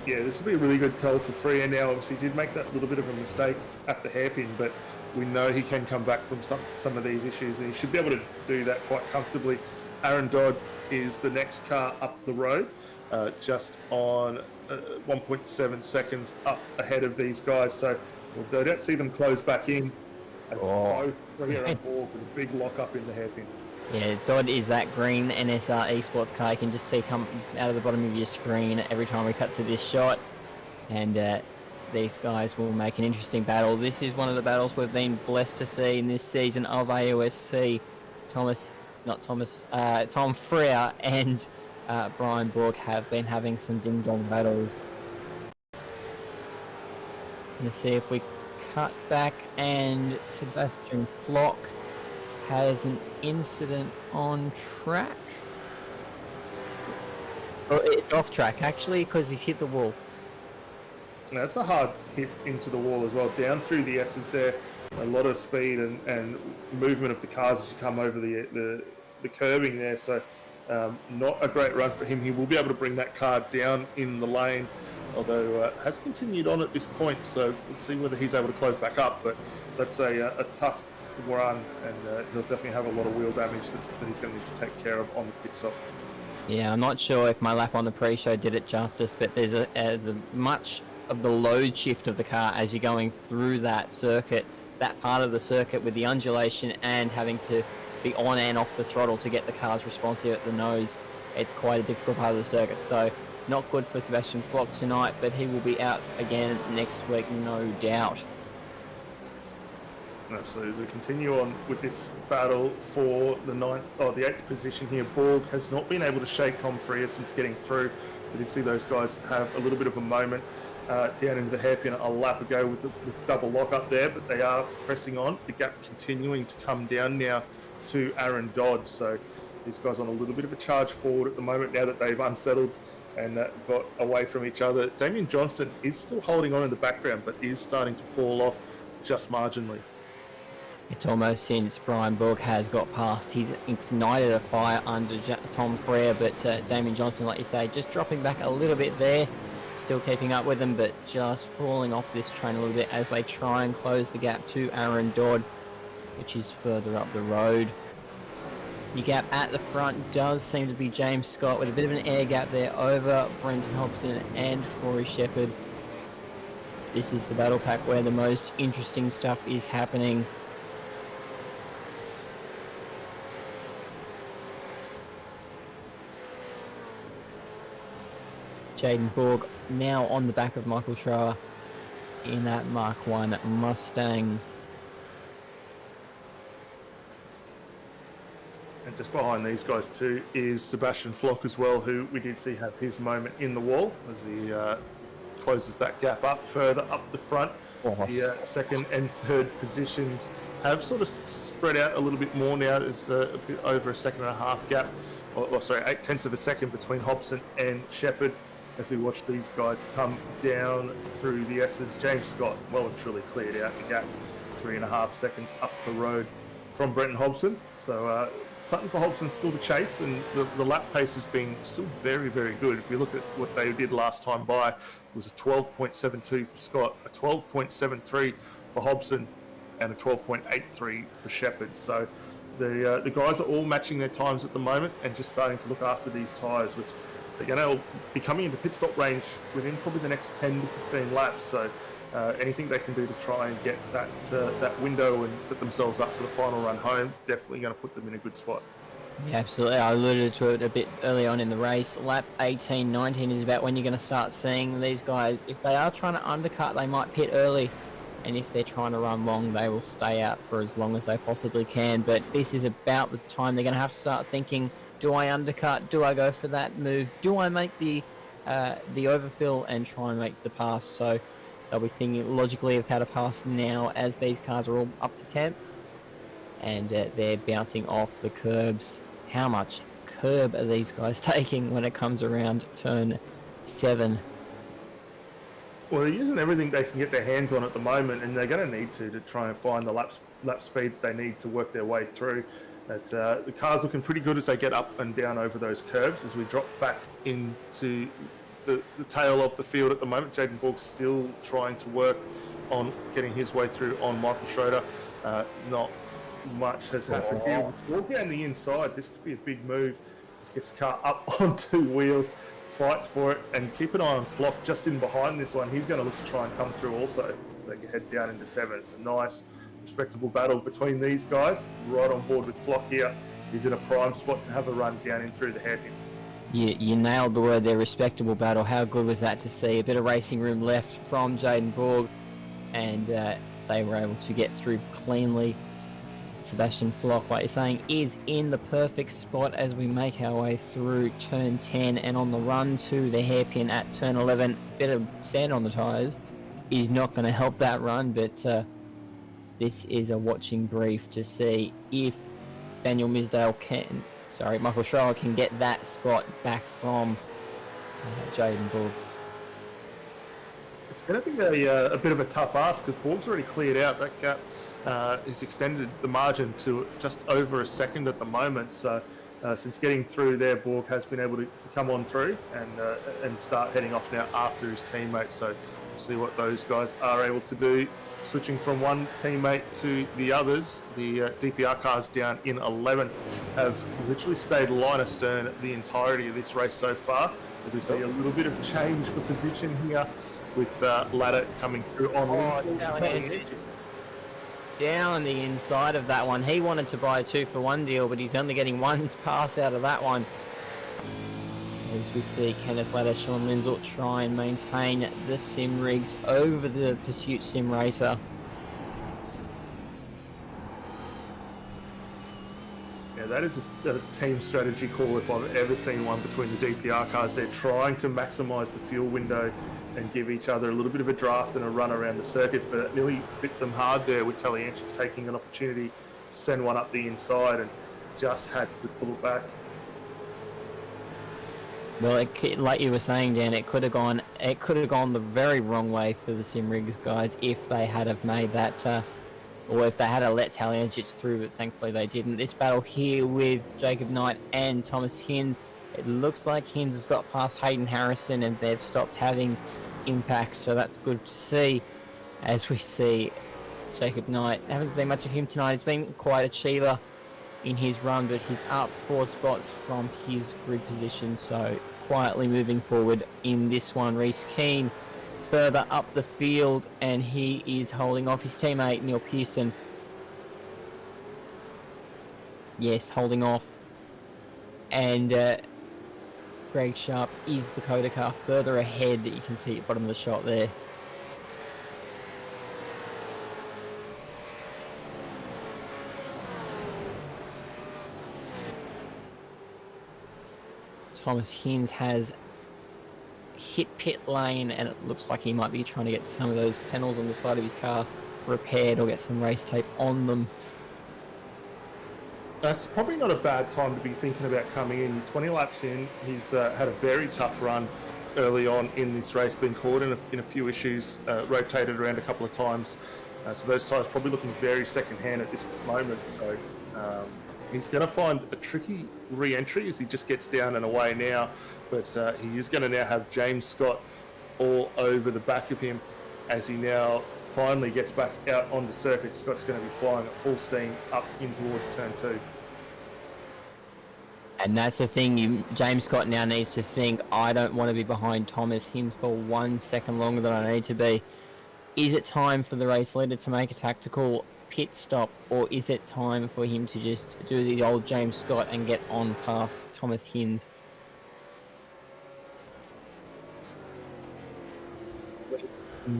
B: Yeah, this will be a really good tell for Freer now. Obviously, he did make that little bit of a mistake at the hairpin, but we know he can come back from some of these issues, and he should be able to do that quite comfortably. Aaron Dodd is the next car up the road, just on 1.7 seconds up ahead of these guys. So we'll no doubt see them close back in. And both Freer and Borg with a big lock up in the hairpin.
C: Yeah, Dodd is that green NSR esports car. You can just see come out of the bottom of your screen every time we cut to this shot. And these guys will make an interesting battle. This is one of the battles we've been blessed to see in this season of AOSC. Tom Freer and Brian Borg have been having some ding-dong battles. Let's see if we cut back, and Sebastian Flock has an incident on track. Oh, it's off track actually, because he's hit the wall.
B: Now, it's a hard hit into the wall as well. Down through the S's there, a lot of speed and movement of the cars as you come over the curbing there. So not a great run for him. He will be able to bring that car down in the lane, although has continued on at this point. So we'll see whether he's able to close back up. But that's a tough run, and he'll definitely have a lot of wheel damage that he's going to need to take care of on the pit stop.
C: Yeah, I'm not sure if my lap on the pre-show did it justice, but there's a much of the load shift of the car as you're going through that circuit, that part of the circuit with the undulation and having to be on and off the throttle to get the cars responsive at the nose. It's quite a difficult part of the circuit, so not good for Sebastian Flock tonight, but he will be out again next week, no doubt.
B: Absolutely. We continue on with this battle for the 8th position here. Borg has not been able to shake Tom Freer since getting through. We did see those guys have a little bit of a moment down into the hairpin a lap ago with the double lock up there, but they are pressing on. The gap continuing to come down now to Aaron Dodd. So these guys on a little bit of a charge forward at the moment now that they've unsettled and got away from each other. Damien Johnston is still holding on in the background, but is starting to fall off just marginally.
C: It's almost since Brian Borg has got past. He's ignited a fire under Tom Freer, but Damien Johnston, like you say, just dropping back a little bit there. still keeping up with them, but just falling off this train a little bit as they try and close the gap to Aaron Dodd, which is further up the road. The gap at the front does seem to be James Scott with a bit of an air gap there over Brenton Hobson and Corey Shepherd. This is the battle pack where the most interesting stuff is happening. Jaden Borg now on the back of Michael Schroer in that Mark 1 Mustang.
B: And just behind these guys too is Sebastian Flock as well, who we did see have his moment in the wall as he closes that gap up further up the front. The second and third positions have sort of spread out a little bit more now. There's a bit over a second and a half gap, or sorry, 0.8 of a second between Hobson and Shepherd as we watch these guys come down through the S's. James Scott well and truly cleared out the gap, 3.5 seconds up the road from Brenton Hobson. So something for Hobson still to chase, and the lap pace has been still very, very good. If you look at what they did last time by, it was a 12.72 for Scott, a 12.73 for Hobson, and a 12.83 for Shepherd. So the guys are all matching their times at the moment and just starting to look after these tyres, which they're going to be coming into pit stop range within probably the next 10 to 15 laps. So anything they can do to try and get that window and set themselves up for the final run home, definitely going to put them in a good spot.
C: Yeah, absolutely. I alluded to it a bit early on in the race. Lap 18, 19 is about when you're going to start seeing these guys. If they are trying to undercut, they might pit early. And if they're trying to run long, they will stay out for as long as they possibly can. But this is about the time they're going to have to start thinking, do I undercut? Do I go for that move? Do I make the overfill and try and make the pass? So they'll be thinking logically of how to pass now as these cars are all up to temp. And they're bouncing off the curbs. How much curb are these guys taking when it comes around turn 7?
B: Well, they're using everything they can get their hands on at the moment, and they're going to need to try and find the lap speed that they need to work their way through. But, the car's looking pretty good as they get up and down over those curves. As we drop back into the tail of the field at the moment, Jaden Borg's still trying to work on getting his way through on Michael Schroeder. Not much has happened here. Walk down the inside. This could be a big move. Just gets the car up on 2 wheels. Fights for it, and keep an eye on Flock just in behind this one. He's going to look to try and come through also, so they can head down into 7. It's a nice, respectable battle between these guys. Right on board with Flock here. He's in a prime spot to have a run down in through the hairpin.
C: You nailed the word there, respectable battle. How good was that to see? A bit of racing room left from Jaden Borg, and they were able to get through cleanly. Sebastian Flock, like you're saying, is in the perfect spot as we make our way through turn 10 and on the run to the hairpin at turn 11. Bit of sand on the tyres is not going to help that run, but this is a watching brief to see if Michael Schroer can get that spot back from Jaden Borg.
B: It's going to be a bit of a tough ask because Borg's already cleared out that gap. He's extended the margin to just over a second at the moment. So since getting through there, Borg has been able to come on through and start heading off now after his teammate. So we'll see what those guys are able to do. Switching from one teammate to the others, the DPR cars down in 11 have literally stayed line astern the entirety of this race so far. As we see a little bit of change for position here with Ladder coming through on.
C: Down the inside of that one. He wanted to buy a 2-for-1 deal, but he's only getting one pass out of that one. As we see Kenneth Ladder, Sean Linzel try and maintain the sim rigs over the Pursuit Sim Racer.
B: Yeah, that is a team strategy call if I've ever seen one between the DPR cars. They're trying to maximise the fuel window and give each other a little bit of a draft and a run around the circuit, but it nearly bit them hard there with Talianchik taking an opportunity to send one up the inside and just had to pull it back.
C: Well, like you were saying, Dan, it could have gone the very wrong way for the Simrigs guys if they had have made that, or if they had let Talianchik through, but thankfully they didn't. This battle here with Jacob Knight and Thomas Hinds It looks like Hinds has got past Hayden Harrison and they've stopped having impacts, so that's good to see. As we see Jacob Knight, haven't seen much of him tonight. He's been quite a achiever in his run, but he's up 4 spots from his grid position, so quietly moving forward in this one. Reece Keane further up the field, and he is holding off his teammate Neil Pearson. Yes, holding off. And Greg Sharp is the Dakota car further ahead that you can see at the bottom of the shot there. Thomas Hinds has hit pit lane, and it looks like he might be trying to get some of those panels on the side of his car repaired or get some race tape on them.
B: That's probably not a bad time to be thinking about coming in. 20 laps in, he's had a very tough run early on in this race, been caught in a few issues, rotated around a couple of times. So those tyres probably looking very second-hand at this moment. So he's going to find a tricky re-entry as he just gets down and away now. But he is going to now have James Scott all over the back of him as he now finally gets back out on the circuit. Scott's going to be flying at full steam up in towards turn 2.
C: And that's the thing, James Scott now needs to think, I don't want to be behind Thomas Hinds for 1 second longer than I need to be. Is it time for the race leader to make a tactical pit stop, or is it time for him to just do the old James Scott and get on past Thomas Hinds?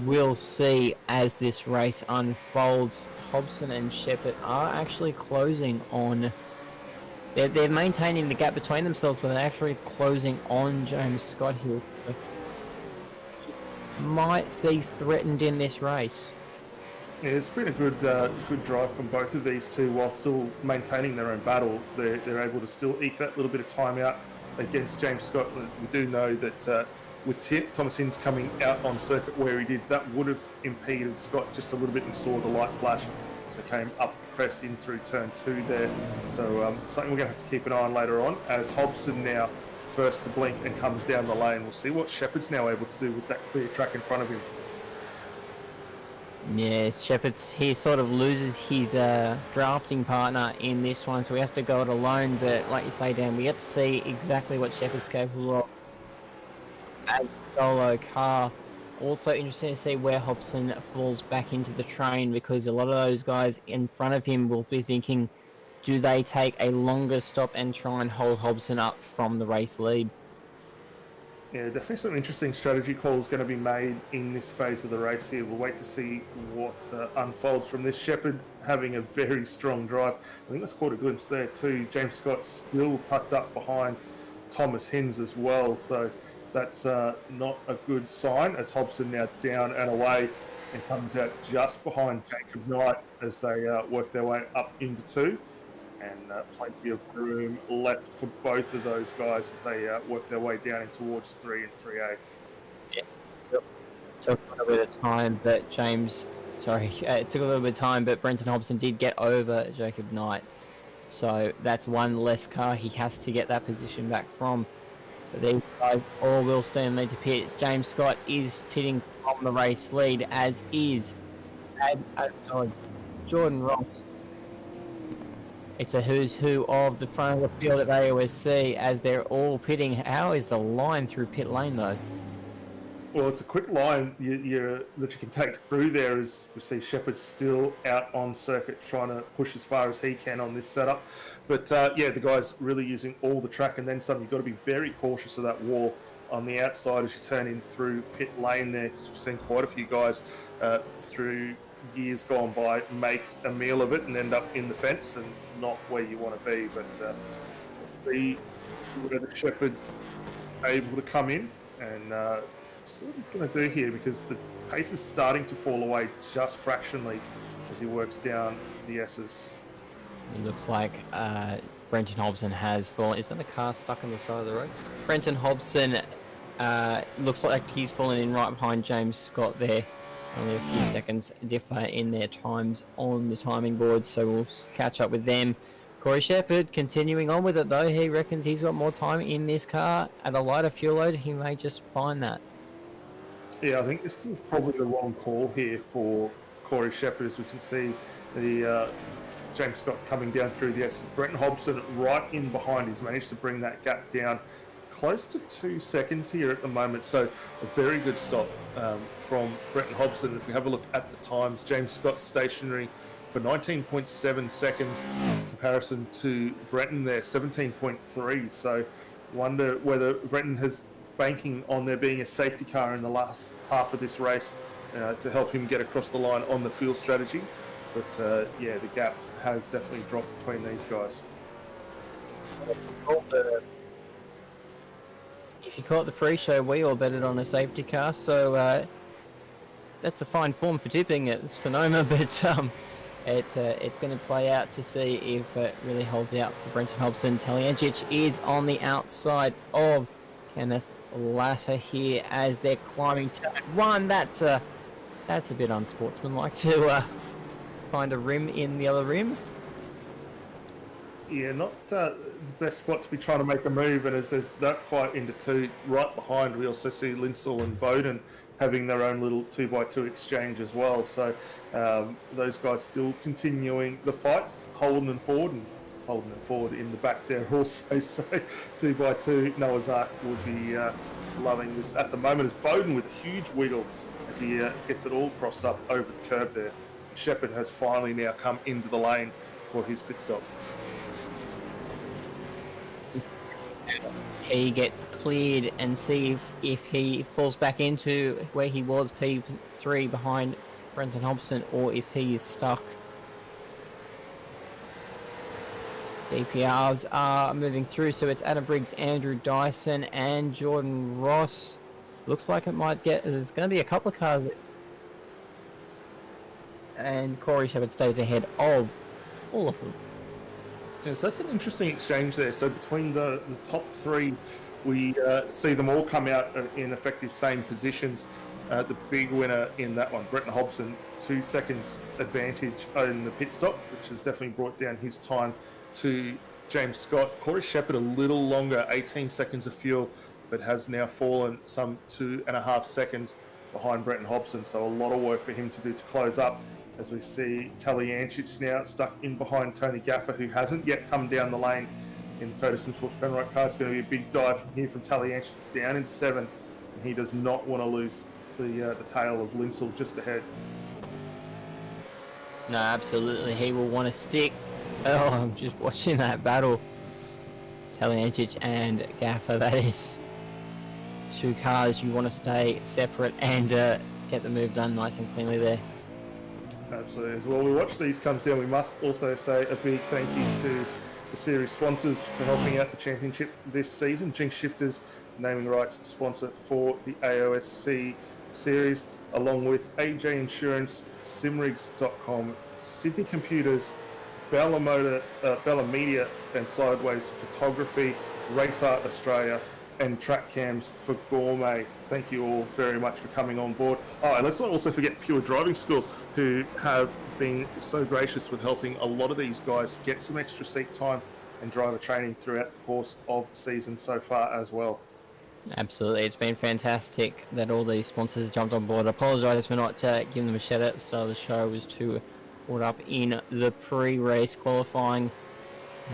C: We'll see as this race unfolds. Hobson and Shepherd are actually closing on... They're maintaining the gap between themselves, but they're actually closing on James Scott here. So might be threatened in this race.
B: Yeah, it's been a good drive from both of these two while still maintaining their own battle. They're able to still eke that little bit of time out against James Scott. We do know that with Thomas Hinds coming out on circuit where he did, that would have impeded Scott just a little bit, and saw the light flash. So came up the crest in through turn 2 there. So something we're going to have to keep an eye on later on, as Hobson now first to blink and comes down the lane. We'll see what Shepherd's now able to do with that clear track in front of him.
C: Yes, Shepherd's, he sort of loses his drafting partner in this one, so he has to go it alone. But like you say, Dan, we get to see exactly what Shepherd's capable of as a solo car. Also interesting to see where Hobson falls back into the train, because a lot of those guys in front of him will be thinking, do they take a longer stop and try and hold Hobson up from the race lead?
B: Yeah, definitely some interesting strategy calls going to be made in this phase of the race here. We'll wait to see what unfolds from this. Shepherd having a very strong drive. I think let's caught a glimpse there too. James Scott still tucked up behind Thomas Hinds as well. So that's not a good sign, as Hobson now down and away and comes out just behind Jacob Knight as they work their way up into 2. And plenty of room left for both of those guys as they work their way down in towards 3 and 3A.
C: Yeah, took a little bit of time, but it took a little bit of time, but Brenton Hobson did get over Jacob Knight. So that's one less car he has to get that position back from. But these guys all will stand lead to pit. James Scott is pitting on the race lead, as is Dodd, Jordan Ross. It's a who's who of the front of the field at AOSC as they're all pitting. How is the line through pit lane though?
B: Well, it's a quick line that you can take through there, as we see Shepherd still out on circuit trying to push as far as he can on this setup. But yeah, the guy's really using all the track and then some. You've got to be very cautious of that wall on the outside as you turn in through pit lane there, because we've seen quite a few guys through years gone by make a meal of it and end up in the fence and not where you want to be. But see whether Shepherd able to come in and see what he's going to do here, because the pace is starting to fall away just fractionally as he works down the S's.
C: It looks like Brenton Hobson has fallen. Is that the car stuck on the side of the road? Brenton Hobson looks like he's fallen in right behind James Scott there. Only a few seconds differ in their times on the timing board, so we'll catch up with them. Of Corey Shepherd continuing on with it though. He reckons he's got more time in this car. At a lighter fuel load, he may just find that.
B: Yeah, I think this is probably the wrong call here for Corey Shepherd, as we can see the James Scott coming down through the S. Brenton Hobson right in behind. He's managed to bring that gap down close to 2 seconds here at the moment. So a very good stop from Brenton Hobson. If we have a look at the times, James Scott's stationary for 19.7 seconds in comparison to Brenton there, 17.3. So wonder whether Brenton has banking on there being a safety car in the last half of this race to help him get across the line on the fuel strategy. But yeah, the gap has definitely dropped between these guys.
C: If you caught the pre-show, we all betted on a safety car, so that's a fine form for tipping at Sonoma, but it's going to play out to see if it really holds out for Brenton Hobson. Taliencic is on the outside of Kenneth Latter here as they're climbing to one. That's a bit unsportsmanlike to find a rim in the other rim.
B: Yeah, not the best spot to be trying to make a move. And as there's that fight into two, right behind, we also see Linsell and Bowden having their own little 2x2 exchange as well. So those guys still continuing the fights, Holden and Ford in the back there also. So 2x2, Noah's Ark would be loving this at the moment, as Bowden with a huge wiggle as he gets it all crossed up over the curb there. Shepherd has finally now come into the lane for his pit stop.
C: He gets cleared and see if he falls back into where he was, P3 behind Brenton Hobson, or if he is stuck. DPRs are moving through, so it's Adam Briggs, Andrew Dyson, and Jordan Ross. Looks like it might get, there's going to be a couple of cars. And Corey Shepherd stays ahead of all of them.
B: Yeah, so that's an interesting exchange there. So between the top three, we see them all come out in effective same positions. The big winner in that one, Brenton Hobson, 2 seconds advantage in the pit stop, which has definitely brought down his time to James Scott. Corey Shepherd a little longer, 18 seconds of fuel, but has now fallen some 2.5 seconds behind Brenton Hobson. So a lot of work for him to do to close up, as we see Taliencic now stuck in behind Tony Gaffer, who hasn't yet come down the lane in Ferguson Sports Penrite car. It's going to be a big dive from here from Taliencic down into 7, and he does not want to lose the tail of Linsell just ahead.
C: No, absolutely, he will want to stick. Oh, I'm just watching that battle. Taliencic and Gaffer, that is two cars you want to stay separate and get the move done nice and cleanly there.
B: Absolutely. As well, we watch these comes down. We must also say a big thank you to the series sponsors for helping out the championship this season. Jinx Shifters, naming rights sponsor for the AOSC series, along with AJ Insurance, Simrigs.com, Sydney Computers, Bella Media and Sideways Photography, Race Art Australia, and Track Cams for Gourmet. Thank you all very much for coming on board. Oh, and let's not also forget Pure Driving School, who have been so gracious with helping a lot of these guys get some extra seat time and driver training throughout the course of the season so far as well.
C: Absolutely, it's been fantastic that all these sponsors jumped on board. I apologise for not giving them a shout out at the start of the show. I was too caught up in the pre-race qualifying,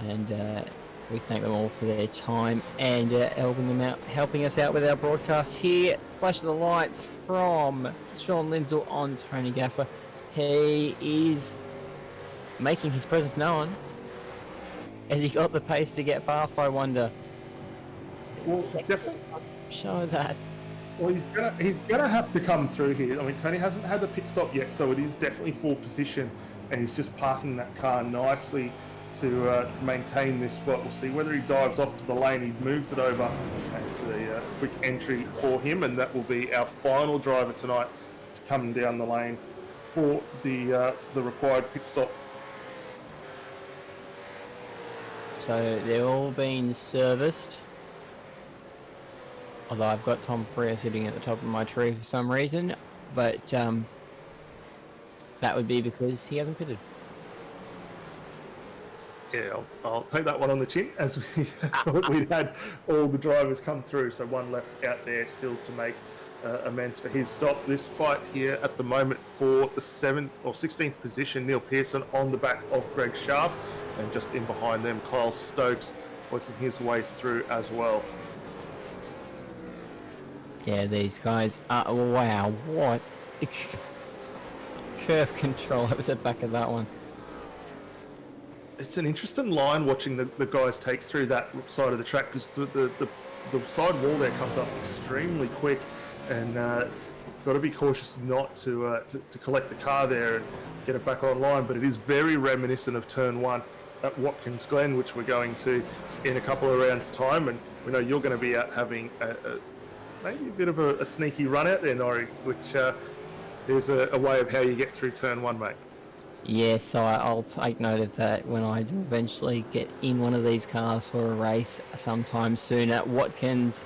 C: and we thank them all for their time and helping us out with our broadcast here. Flash of the lights from Sean Linsell on Tony Gaffer. He is making his presence known. Has he got the pace to get past, I wonder?
B: Well, definitely
C: show that.
B: Well, he's gonna have to come through here. I mean, Tony hasn't had the pit stop yet, so it is definitely full position, and he's just parking that car nicely to maintain this spot. We'll see whether he dives off to the lane. He moves it over to the quick entry for him, and that will be our final driver tonight to come down the lane for the required pit stop.
C: So they're all being serviced. Although I've got Tom Freer sitting at the top of my tree for some reason, but that would be because he hasn't pitted.
B: Yeah, I'll take that one on the chin, as we thought we'd had all the drivers come through, so one left out there still to make amends for his stop. This fight here at the moment for the 7th or 16th position, Neil Pearson on the back of Greg Sharp, and just in behind them, Kyle Stokes working his way through as well.
C: Yeah, these guys are, wow, what curve control over the back of that one.
B: It's an interesting line watching the guys take through that side of the track, because the side wall there comes up extremely quick, and got to be cautious not to collect the car there and get it back online. But it is very reminiscent of turn 1 at Watkins Glen, which we're going to in a couple of rounds time, and we know you're going to be out having maybe a bit of a sneaky run out there, Norrie, which is a way of how you get through turn 1, mate.
C: Yes, I'll take note of that when I do eventually get in one of these cars for a race sometime soon at Watkins.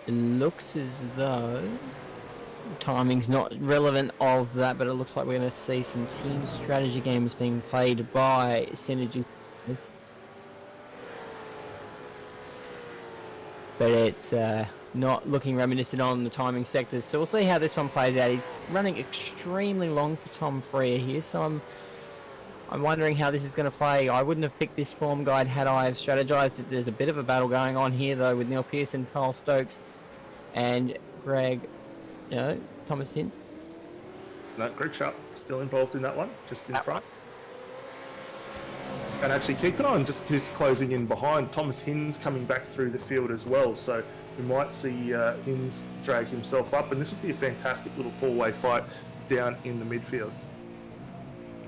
C: It looks as though timing's not relevant of that, but it looks like we're going to see some team strategy games being played by Synergy. But it's not looking reminiscent on the timing sectors, so we'll see how this one plays out. He's running extremely long for Tom Freer here, so I'm wondering how this is going to play. I wouldn't have picked this form guide had I have strategized it. There's a bit of a battle going on here though with Neil Pearson, Kyle Stokes, and Greg, Thomas Hint.
B: No, Greg Sharp still involved in that one, just in front. And actually keep an eye on just who's closing in behind. Thomas Hins coming back through the field as well, so we might see Hins drag himself up, and this would be a fantastic little four-way fight down in the midfield.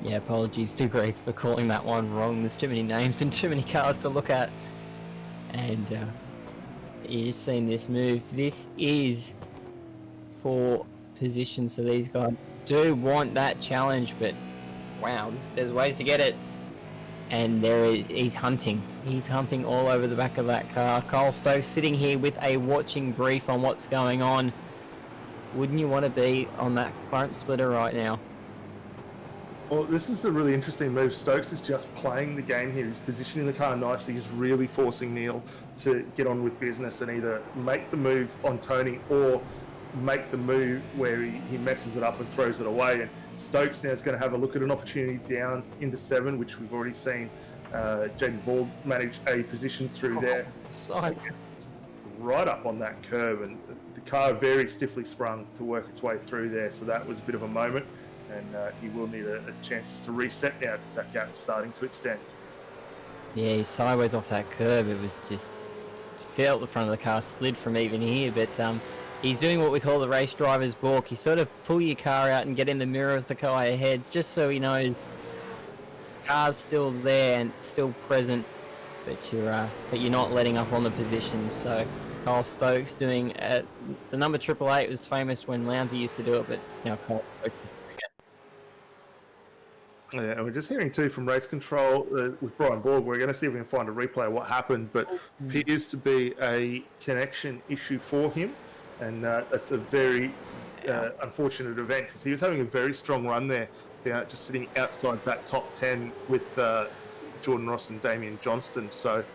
C: Yeah, apologies to Greg for calling that one wrong. There's too many names and too many cars to look at. And you've seen this move. This is for position, so these guys do want that challenge, but wow, there's ways to get it. And he's hunting. He's hunting all over the back of that car. Kyle Stokes sitting here with a watching brief on what's going on. Wouldn't you want to be on that front splitter right now?
B: Well, this is a really interesting move. Stokes is just playing the game here. He's positioning the car nicely. He's really forcing Neil to get on with business and either make the move on Tony or make the move where he messes it up and throws it away. And Stokes now is going to have a look at an opportunity down into 7, which we've already seen Jaden Ball manage a position through there.
C: So
B: right up on that curve, and the car very stiffly sprung to work its way through there. So that was a bit of a moment, and he will need a chance just to reset now because that gap is starting to extend.
C: Yeah, he's sideways off that curve. It was just felt the front of the car slid from even here, but he's doing what we call the race driver's balk. You sort of pull your car out and get in the mirror of the car ahead, just so you know the car's still there and still present, but you're not letting up on the position. So Kyle Stokes doing the number 888 was famous when Lounsey used to do it, but Kyle Stokes is doing it.
B: Yeah, and we're just hearing too from race control with Brian Borg. We're going to see if we can find a replay of what happened, but appears to be a connection issue for him. And that's a very unfortunate event because he was having a very strong run there, just sitting outside that top 10 with Jordan Ross and Damien Johnston. So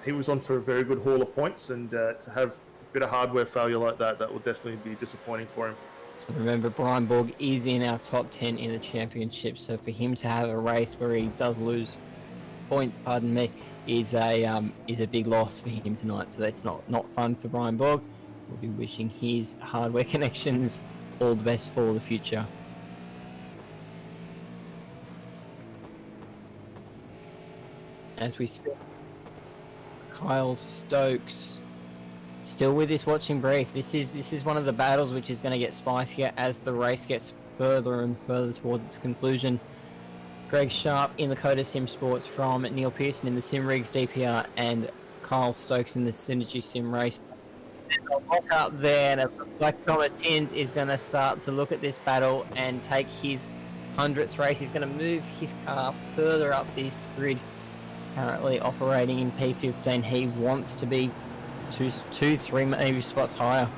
B: he was on for a very good haul of points, and to have a bit of hardware failure like that will definitely be disappointing for him.
C: Remember, Brian Borg is in our top 10 in the championship, so for him to have a race where he does lose points, is a big loss for him tonight. So that's not fun for Brian Borg. We'll be wishing his hardware connections all the best for the future. As we see, Kyle Stokes still with this watching brief. This is one of the battles which is going to get spicier as the race gets further and further towards its conclusion. Greg Sharp in the Coda Sim Sports from Neil Pearson in the Sim Rigs DPR and Kyle Stokes in the Synergy Sim Race. I'll walk up there, and it looks like Thomas Hins is going to start to look at this battle and take his 100th race. He's going to move his car further up this grid, currently operating in P15. He wants to be 3 maybe spots higher.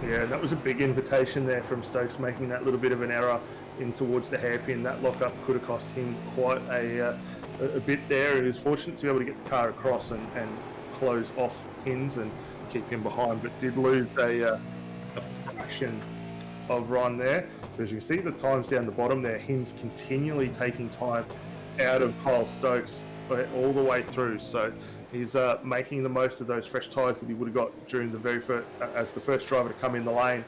B: Yeah, that was a big invitation there from Stokes, making that little bit of an error in towards the hairpin. That lockup could have cost him quite a bit there. He was fortunate to be able to get the car across and close off Hins and keep him behind, but did lose a fraction of run there. So as you can see, the times down the bottom there, Hins continually taking time out of Kyle Stokes all the way through. So he's making the most of those fresh tyres that he would have got during the very first, as the first driver to come in the lane.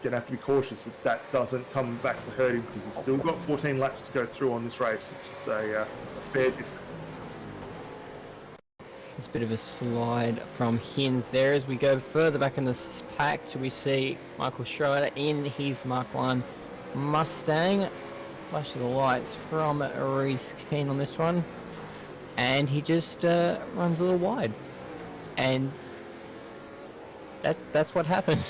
B: Gonna have to be cautious that that doesn't come back to hurt him, because he's still got 14 laps to go through on this race, which is a fair distance.
C: It's a bit of a slide from Hins there. As we go further back in this pack, we see Michael Schroeder in his Mark 1 Mustang. Flash of the lights from Reese Keane on this one. And he just runs a little wide. And that's what happened.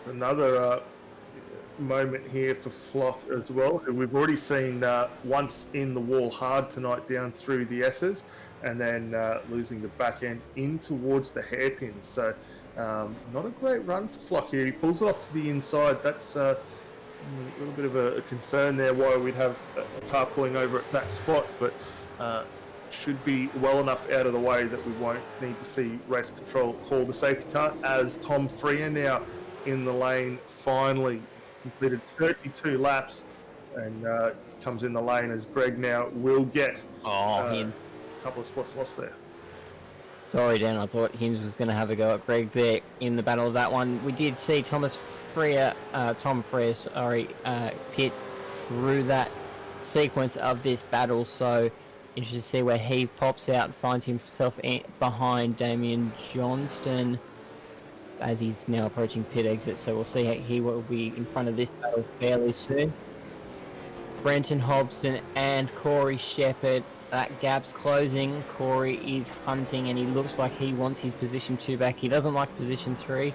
B: Another moment here for Flock as well. We've already seen once in the wall hard tonight down through the S's, and then losing the back end in towards the hairpin. So not a great run for Flock here. He pulls it off to the inside. That's a little bit of a concern there why we'd have a car pulling over at that spot, but should be well enough out of the way that we won't need to see race control call the safety car, as Tom Freer now in the lane, finally completed 32 laps and comes in the lane, as Greg now will get a couple of spots lost there.
C: Sorry, Dan, I thought Hims was going to have a go at Greg there in the battle of that one. We did see Tom Freer, pit through that sequence of this battle, so interested to see where he pops out and finds himself behind Damien Johnston as he's now approaching pit exit, so we'll see how he will be in front of this battle fairly soon. Brenton Hobson and Corey Shepherd, that gap's closing. Corey is hunting and he looks like he wants his position 2 back. He doesn't like position 3.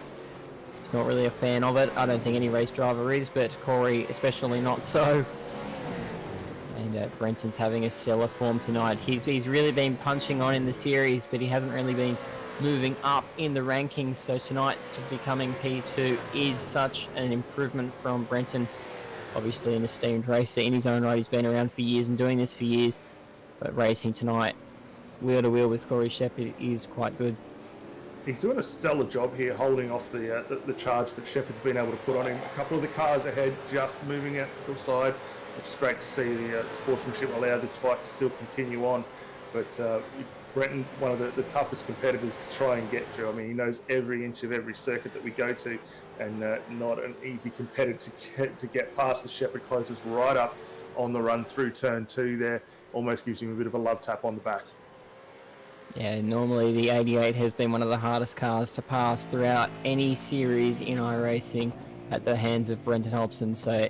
C: He's not really a fan of it. I don't think any race driver is, but Corey especially not so. And Brenton's having a stellar form tonight. He's really been punching on in the series, but he hasn't really been moving up in the rankings, so tonight to becoming P2 is such an improvement from Brenton. Obviously an esteemed racer in his own right. He's been around for years and doing this for years, but racing tonight wheel to wheel with Corey Shepherd is quite good.
B: He's doing a stellar job here, holding off the charge that Shepherd's been able to put on him. A couple of the cars ahead just moving out to the side, which is great to see. The sportsmanship allow this fight to still continue on, but Brenton, one of the toughest competitors to try and get through. I mean, he knows every inch of every circuit that we go to, and not an easy competitor to get past. The Shepherd closes right up on the run through turn 2 there, almost gives him a bit of a love tap on the back.
C: Yeah, normally the 88 has been one of the hardest cars to pass throughout any series in iRacing at the hands of Brenton Hobson. So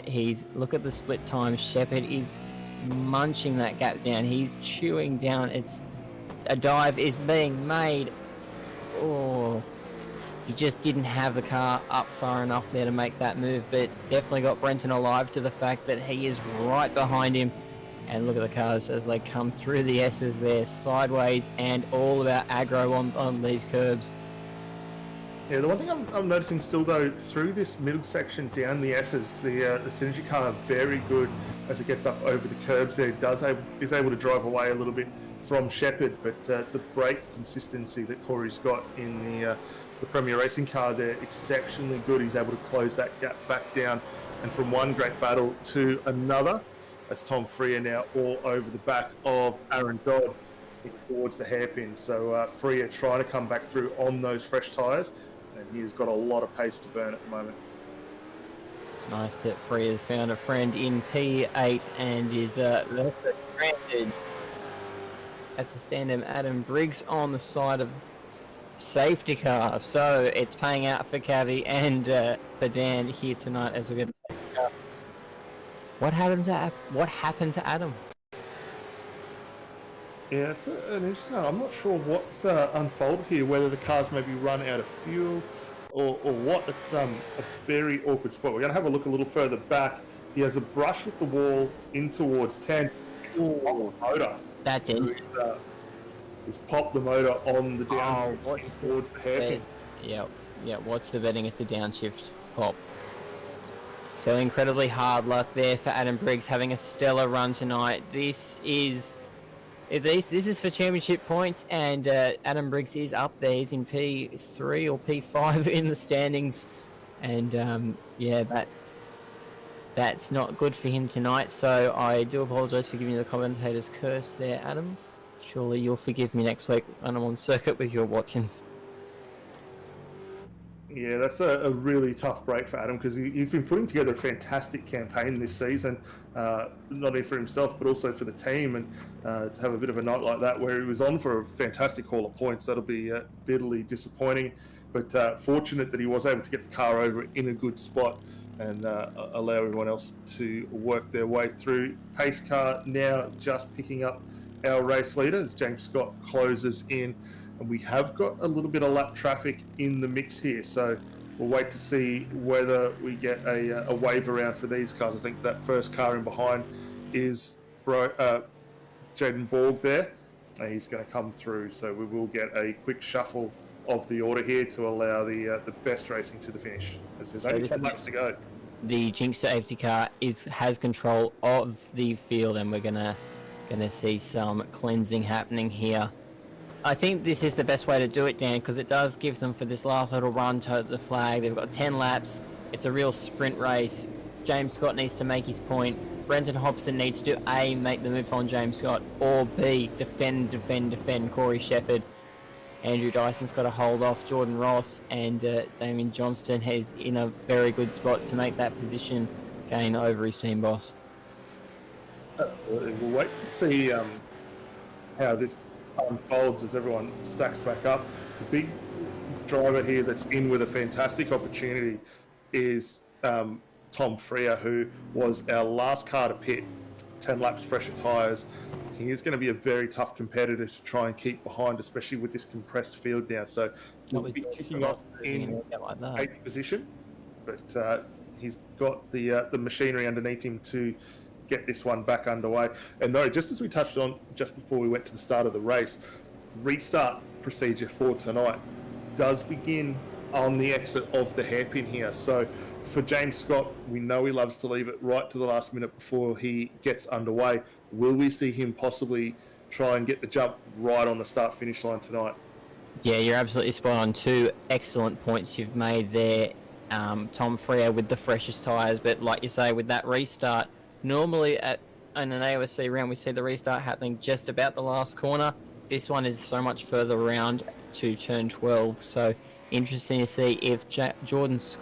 C: look at the split time. Shepherd is munching that gap down. He's chewing down. A dive is being made. Oh, he just didn't have the car up far enough there to make that move, but it's definitely got Brenton alive to the fact that he is right behind him. And look at the cars as they come through the S's there, sideways and all about aggro on these curbs.
B: Yeah, the one thing I'm noticing still though, through this middle section down the S's, the Synergy car very good as it gets up over the curbs there. Is able to drive away a little bit from Shepherd, but the brake consistency that Corey's got in the Premier Racing car there, exceptionally good. He's able to close that gap back down, and from one great battle to another, as Tom Freer now all over the back of Aaron Dodd towards the hairpin. So Freer trying to come back through on those fresh tyres, and he's got a lot of pace to burn at the moment.
C: It's nice that Freer's found a friend in P8 and is granted. That's a stand-in Adam Briggs on the side of safety car. So it's paying out for Cavi and for Dan here tonight as we get the safety car. What happened to Adam?
B: Yeah, it's an interesting one. I'm not sure what's unfolded here, whether the car's maybe run out of fuel or what. It's a very awkward spot. We're going to have a look a little further back. He has a brush with the wall in towards 10. It's a motor.
C: That's it.
B: He's popped the motor on the down towards the hairpin.
C: Yep. Yeah, what's the betting? It's a downshift pop. So incredibly hard luck there for Adam Briggs, having a stellar run tonight. This is for championship points, and Adam Briggs is up there. He's in P3 or P5 in the standings, and yeah, that's not good for him tonight. So I do apologise for giving you the commentator's curse there, Adam. Surely you'll forgive me next week when I'm on circuit with your Watkins.
B: Yeah, that's a really tough break for Adam, because he's been putting together a fantastic campaign this season, not only for himself but also for the team, and to have a bit of a night like that where he was on for a fantastic haul of points, that'll be bitterly disappointing, but fortunate that he was able to get the car over in a good spot and allow everyone else to work their way through. Pace car now just picking up our race leader as James Scott closes in. And we have got a little bit of lap traffic in the mix here, so we'll wait to see whether we get a wave around for these cars. I think that first car in behind is Jaden Borg there. He's going to come through, so we will get a quick shuffle of the order here to allow the best racing to the finish. There's only 10 laps to go.
C: The Jinx safety car has control of the field, and we're gonna see some cleansing happening here. I think this is the best way to do it, Dan, because it does give them, for this last little run to the flag, they've got 10 laps. It's a real sprint race. James Scott needs to make his point. Brenton Hobson needs to A, make the move on James Scott, or B, defend Corey Shepherd. Andrew Dyson's got to hold off Jordan Ross, and Damien Johnston is in a very good spot to make that position gain over his team boss.
B: Absolutely. We'll wait to see how this unfolds as everyone stacks back up. The big driver here that's in with a fantastic opportunity is Tom Freer, who was our last car to pit, 10 laps fresher tyres. He is going to be a very tough competitor to try and keep behind, especially with this compressed field now. So he'll be kicking off in 8th position, but he's got the machinery underneath him to get this one back underway. And no, just as we touched on just before we went to the start of the race, restart procedure for tonight does begin on the exit of the hairpin here. So for James Scott, we know he loves to leave it right to the last minute before he gets underway. Will we see him possibly try and get the jump right on the start-finish line tonight?
C: Yeah, you're absolutely spot on. Two excellent points you've made there. Tom Freer with the freshest tyres, but like you say, with that restart, normally in an AOSC round, we see the restart happening just about the last corner. This one is so much further around to turn 12. So interesting to see if James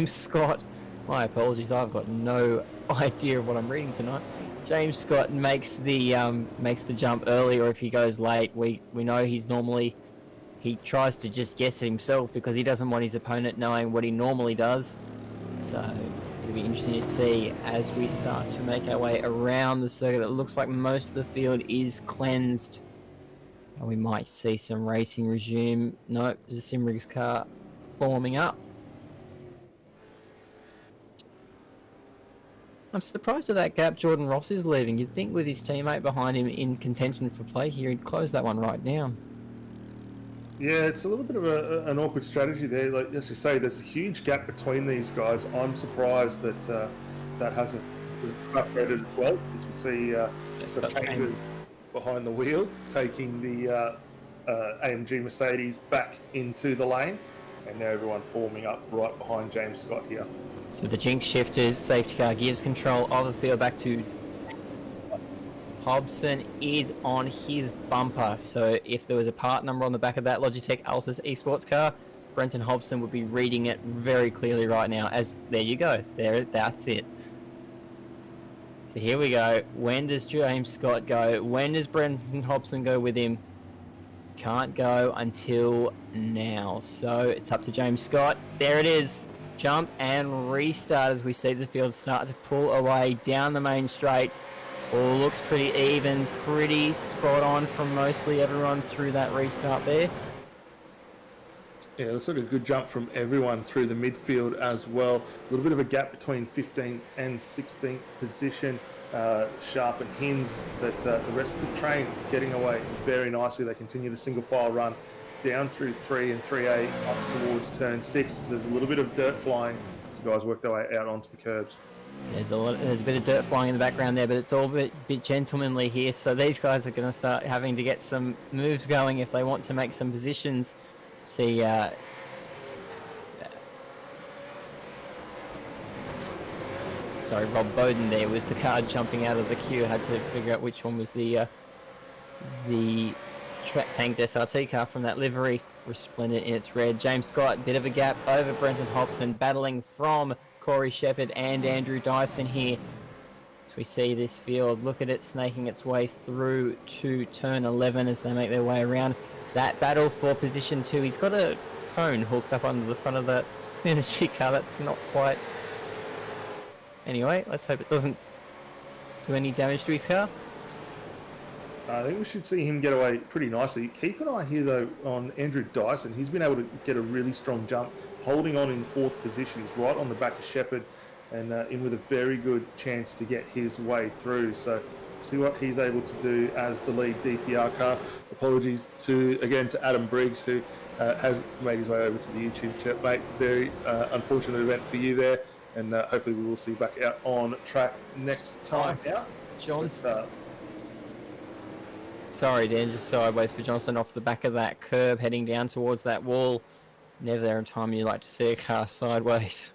C: Scott, my apologies, I've got no idea of what I'm reading tonight. James Scott makes the jump early, or if he goes late, we know he tries to just guess it himself because he doesn't want his opponent knowing what he normally does. So it'll be interesting to see as we start to make our way around the circuit. It looks like most of the field is cleansed, and we might see some racing resume. Nope, there's a Simrigg's car forming up. I'm surprised at that gap Jordan Ross is leaving. You'd think with his teammate behind him in contention for play here, he'd close that one right down.
B: Yeah, it's a little bit of an awkward strategy there. Like as you say, there's a huge gap between these guys. I'm surprised that that hasn't upgraded as well. As we see the changes behind the wheel, taking the AMG Mercedes back into the lane, and now everyone forming up right behind James Scott here.
C: So the Jinx Shifters safety car gives control of the field back to Hobson is on his bumper. So if there was a part number on the back of that Logitech Altus esports car, Brenton Hobson would be reading it very clearly right now. As there you go, that's it. So here we go. When does James Scott go? When does Brenton Hobson go with him? Can't go until now. So it's up to James Scott. There it is. Jump and restart as we see the field start to pull away down the main straight. All looks pretty even, pretty spot on from mostly everyone through that restart there.
B: Yeah, it looks like a good jump from everyone through the midfield as well. A little bit of a gap between 15th and 16th position. Sharp and Hins, but the rest of the train getting away very nicely. They continue the single file run down through 3 and 3A up towards turn 6. There's a little bit of dirt flying as the guys work their way out onto the curbs.
C: There's a bit of dirt flying in the background there, but it's all a bit gentlemanly here. So these guys are going to start having to get some moves going if they want to make some positions. See, sorry, Rob Bowden there was the car jumping out of the queue. Had to figure out which one was the tanked SRT car from that livery, resplendent in its red. James Scott, bit of a gap over Brenton Hobson, battling from Corey Shepherd and Andrew Dyson here. As we see this field, look at it snaking its way through to turn 11 as they make their way around. That battle for position 2. He's got a cone hooked up under the front of that Synergy car. That's not quite... Anyway, let's hope it doesn't do any damage to his car.
B: I think we should see him get away pretty nicely. Keep an eye here, though, on Andrew Dyson. He's been able to get a really strong jump, holding on in 4th position. He's right on the back of Shepherd and in with a very good chance to get his way through. So see what he's able to do as the lead DPR car. Apologies to Adam Briggs, who has made his way over to the YouTube chat, mate. Very unfortunate event for you there. And hopefully we will see you back out on track next time out.
C: Johnson. Sorry, Dan, just sideways for Johnson off the back of that curb, heading down towards that wall. Never there in time you like to see a car sideways.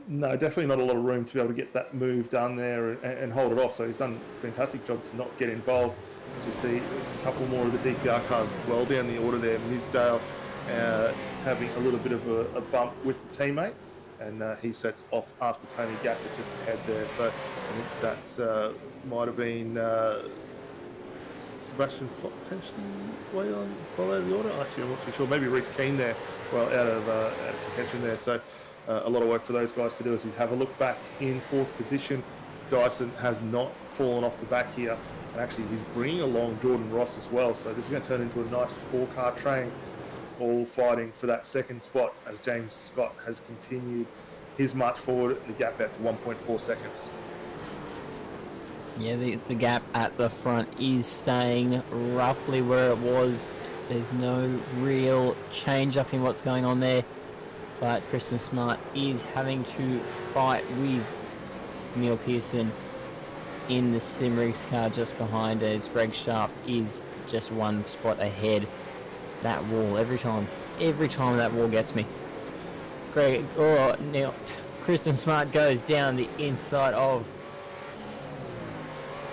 B: No, definitely not a lot of room to be able to get that move done there and hold it off. So he's done a fantastic job to not get involved. As we see a couple more of the DPR cars as well down the order there. Misdale having a little bit of a bump with the teammate. And he sets off after Tony Gafford just ahead there. So I think that might have been Sebastian Fox potentially way on well out of the order. Actually, I'm not too sure. Maybe Reece Keane there, well out of contention there. So a lot of work for those guys to do as we have a look back in 4th position. Dyson has not fallen off the back here. And actually, he's bringing along Jordan Ross as well. So this is going to turn into a nice 4-car train, all fighting for that 2nd spot as James Scott has continued his march forward, the gap out to 1.4 seconds.
C: Yeah, the gap at the front is staying roughly where it was. There's no real change up in what's going on there, but Christian Smart is having to fight with Neil Pearson in the Simrigs car just behind, as Greg Sharp is just 1 spot ahead. That wall, every time that wall gets me. Neil, Christian Smart goes down the inside of...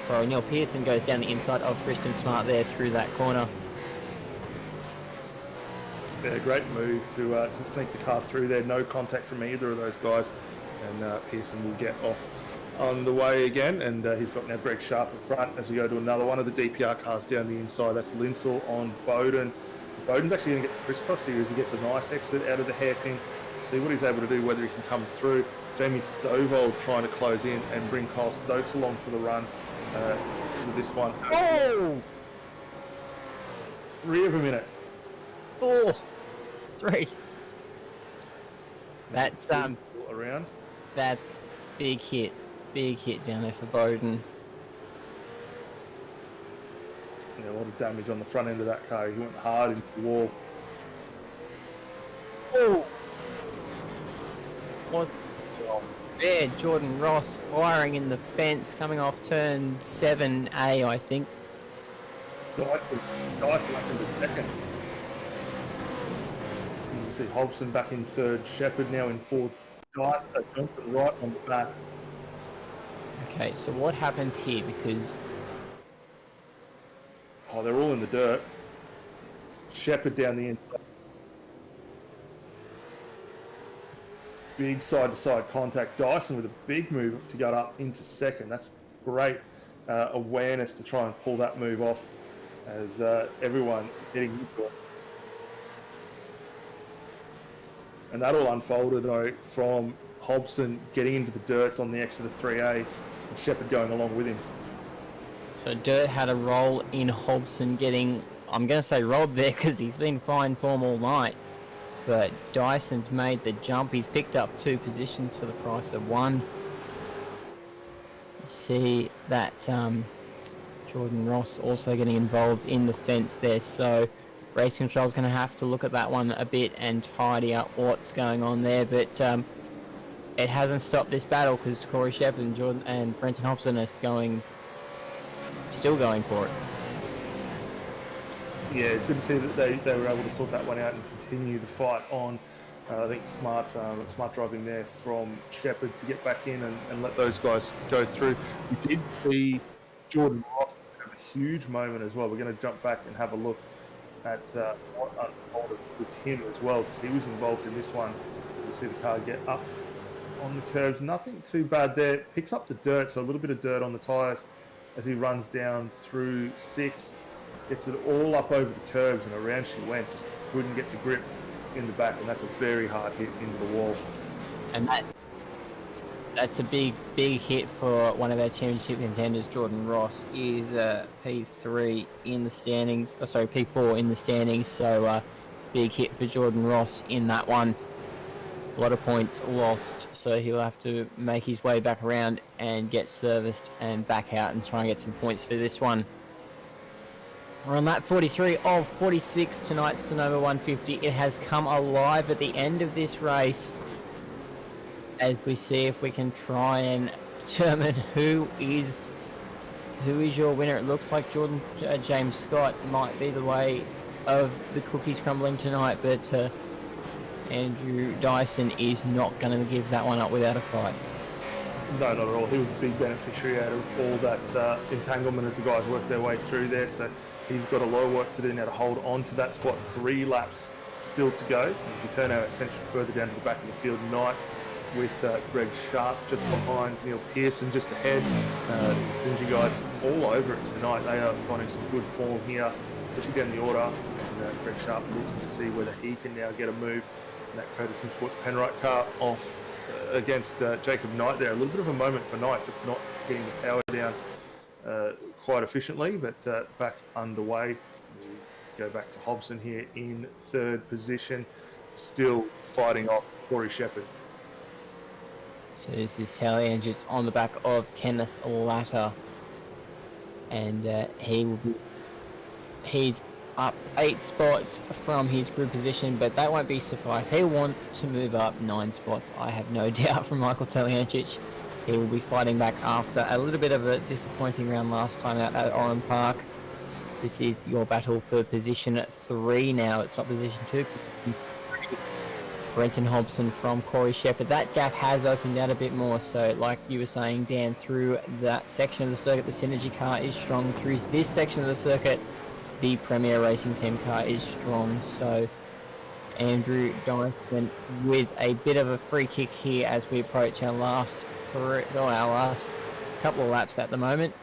C: Sorry, Neil Pearson goes down the inside of Christian Smart there through that corner.
B: Yeah, great move to sneak the car through there. No contact from either of those guys. And Pearson will get off on the way again. And he's got now Greg Sharp in front as we go to another one of the DPR cars down the inside. That's Linsell on Bowden. Bowden's actually going to get the crisscross here as he gets a nice exit out of the hairpin. See what he's able to do, whether he can come through. Jamie Stovald trying to close in and bring Kyle Stokes along for the run for this one.
C: Oh!
B: 3 of a minute.
C: 4, 3. That's
B: around.
C: That's big hit down there for Bowden.
B: Yeah, a lot of damage on the front end of that car. He went hard into the wall.
C: Oh! What? There, Jordan Ross firing in the fence, coming off turn 7A, I think.
B: Dyson up into 2nd. You see Hobson back in 3rd. Shepherd now in 4th. Johnson right on the back.
C: Okay, so what happens here? Because...
B: Oh, they're all in the dirt. Shepherd down the inside. Big side-to-side contact. Dyson with a big move to go up into 2nd. That's great awareness to try and pull that move off as everyone getting into it. And that all unfolded though from Hobson getting into the dirt on the exit of 3A and Shepherd going along with him.
C: So Dirt had a role in Hobson getting, I'm going to say robbed there because he's been fine form all night. But Dyson's made the jump. He's picked up 2 positions for the price of 1. You see that Jordan Ross also getting involved in the fence there. So Race Control's going to have to look at that one a bit and tidy up what's going on there, but it hasn't stopped this battle because Corey Shepherd and Jordan and Brenton Hobson are still going for it.
B: Yeah, good to see that they were able to sort that one out and continue the fight on. I think smart driving there from Shepherd to get back in and let those guys go through. We did see Jordan Ross have a huge moment as well. We're going to jump back and have a look at what unfolded with him as well, because he was involved in this one. You see the car get up on the curves. Nothing too bad there. Picks up the dirt, so a little bit of dirt on the tyres as he runs down through 6. Gets it all up over the curbs and around she went. Just couldn't get the grip in the back, and that's a very hard hit into the wall.
C: And that's a big hit for one of our championship contenders, Jordan Ross. Is P3 in the standings, P4 in the standings, so big hit for Jordan Ross in that one. A lot of points lost, so he'll have to make his way back around and get serviced and back out and try and get some points for this one. We're on lap 43 of 46 tonight's Sonoma 150. It has come alive at the end of this race as we see if we can try and determine who is your winner. It looks like James Scott might be the way of the cookies crumbling tonight, but Andrew Dyson is not going to give that one up without a fight.
B: No, not at all. He was a big beneficiary out of all that entanglement as the guys worked their way through there. So he's got a lot of work to do now to hold on to that spot. 3 laps still to go. And if you turn our attention further down to the back of the field, Knight with Greg Sharp just behind, Neil Pearson just ahead. The Sinji guys all over it tonight. They are finding some good form here, especially down the order. And Greg Sharp looking to see whether he can now get a move in that Curtis Sports Penrite car off against Jacob Knight there. A little bit of a moment for Knight, just not getting the power down quite efficiently, but back underway. We go back to Hobson here in 3rd position, still fighting off Corey Shepherd.
C: So this is Tally Andrews on the back of Kenneth Latter, and he's up 8 spots from his group position, but that won't be suffice. He'll want to move up 9 spots, I have no doubt, from Michael Taliancic. He will be fighting back after a little bit of a disappointing round last time out at Oran Park. This is your battle for position 3 now. It's not position 2. Brenton Hobson from Corey Shepherd. That gap has opened out a bit more, so like you were saying, Dan, through that section of the circuit, the Synergy car is strong. Through this section of the circuit, the Premier Racing Team car is strong. So Andrew Dyson with a bit of a free kick here as we approach our last couple of laps at the moment.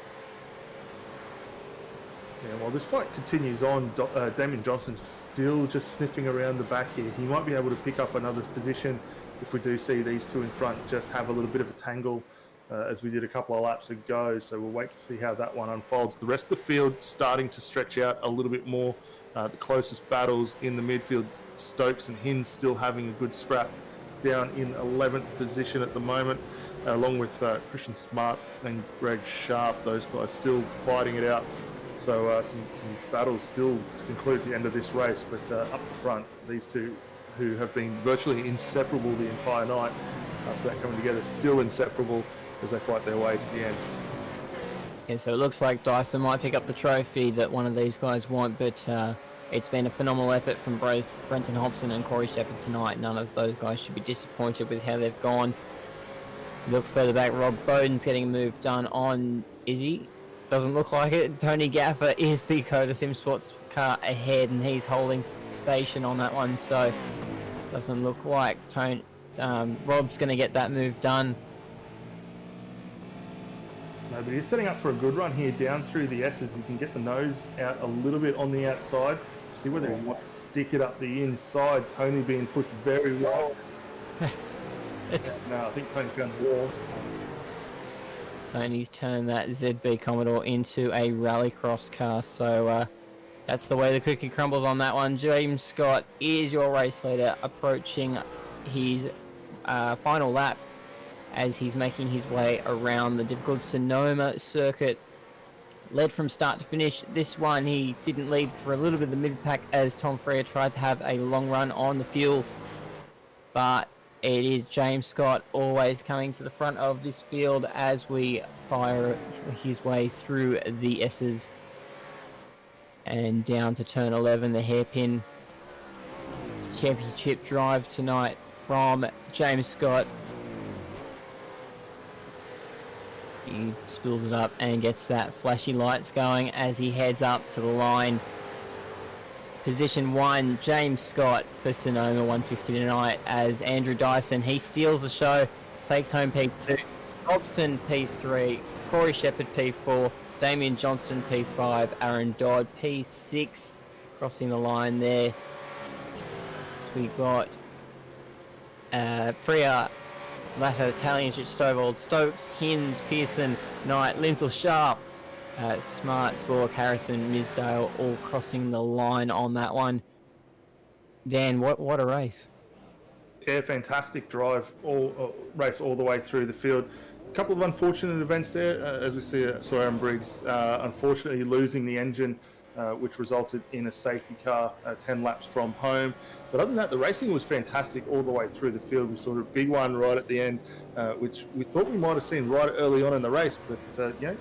B: Yeah, while this fight continues on, Damien Johnson's still just sniffing around the back here. He might be able to pick up another position if we do see these two in front just have a little bit of a tangle as we did a couple of laps ago. So we'll wait to see how that one unfolds. The rest of the field starting to stretch out a little bit more. The closest battles in the midfield, Stokes and Hinds still having a good scrap down in 11th position at the moment, along with Christian Smart and Greg Sharp. Those guys still fighting it out. So some battles still to conclude at the end of this race, but up the front, these two who have been virtually inseparable the entire night after that coming together, still inseparable as they fight their way to the end.
C: Yeah, so it looks like Dyson might pick up the trophy that one of these guys want, but it's been a phenomenal effort from both Brenton Hobson and Corey Shepherd tonight. None of those guys should be disappointed with how they've gone. Look further back, Rob Bowden's getting a move done on Izzy. Doesn't look like it. Tony Gaffer is the Coda Sim Sports car ahead, and he's holding station on that one, so doesn't look like Rob's going to get that move done.
B: No, but he's setting up for a good run here down through the S's. He can get the nose out a little bit on the outside. See whether he wants to stick it up the inside. Tony being pushed very well.
C: No,
B: I think Tony found the wall.
C: Tony's turned that ZB Commodore into a rallycross car, so that's the way the cookie crumbles on that one. James Scott is your race leader, approaching his final lap as he's making his way around the difficult Sonoma circuit. led from start to finish. This one, he didn't lead for a little bit of the mid-pack as Tom Frere tried to have a long run on the fuel. But it is James Scott always coming to the front of this field as we fire his way through the S's. And down to turn 11, the hairpin. Championship drive tonight from James Scott. He spills it up and gets that flashy lights going as he heads up to the line. Position 1, James Scott for Sonoma 150 tonight as Andrew Dyson, he steals the show, takes home P2, Robson P3, Corey Shepherd P4, Damien Johnston P5, Aaron Dodd P6, crossing the line there. So we got Freya, Latta, Italianchich, Stovald, Stokes, Hins, Pearson, Knight, Linsell, Sharp, Smart, Borg, Harrison, Misdale, all crossing the line on that one. Dan, what a race!
B: Yeah, fantastic drive, race all the way through the field. A couple of unfortunate events there, as we see Aaron Briggs unfortunately losing the engine, which resulted in a safety car 10 laps from home. But other than that, the racing was fantastic all the way through the field. We saw a big one right at the end, which we thought we might have seen right early on in the race, but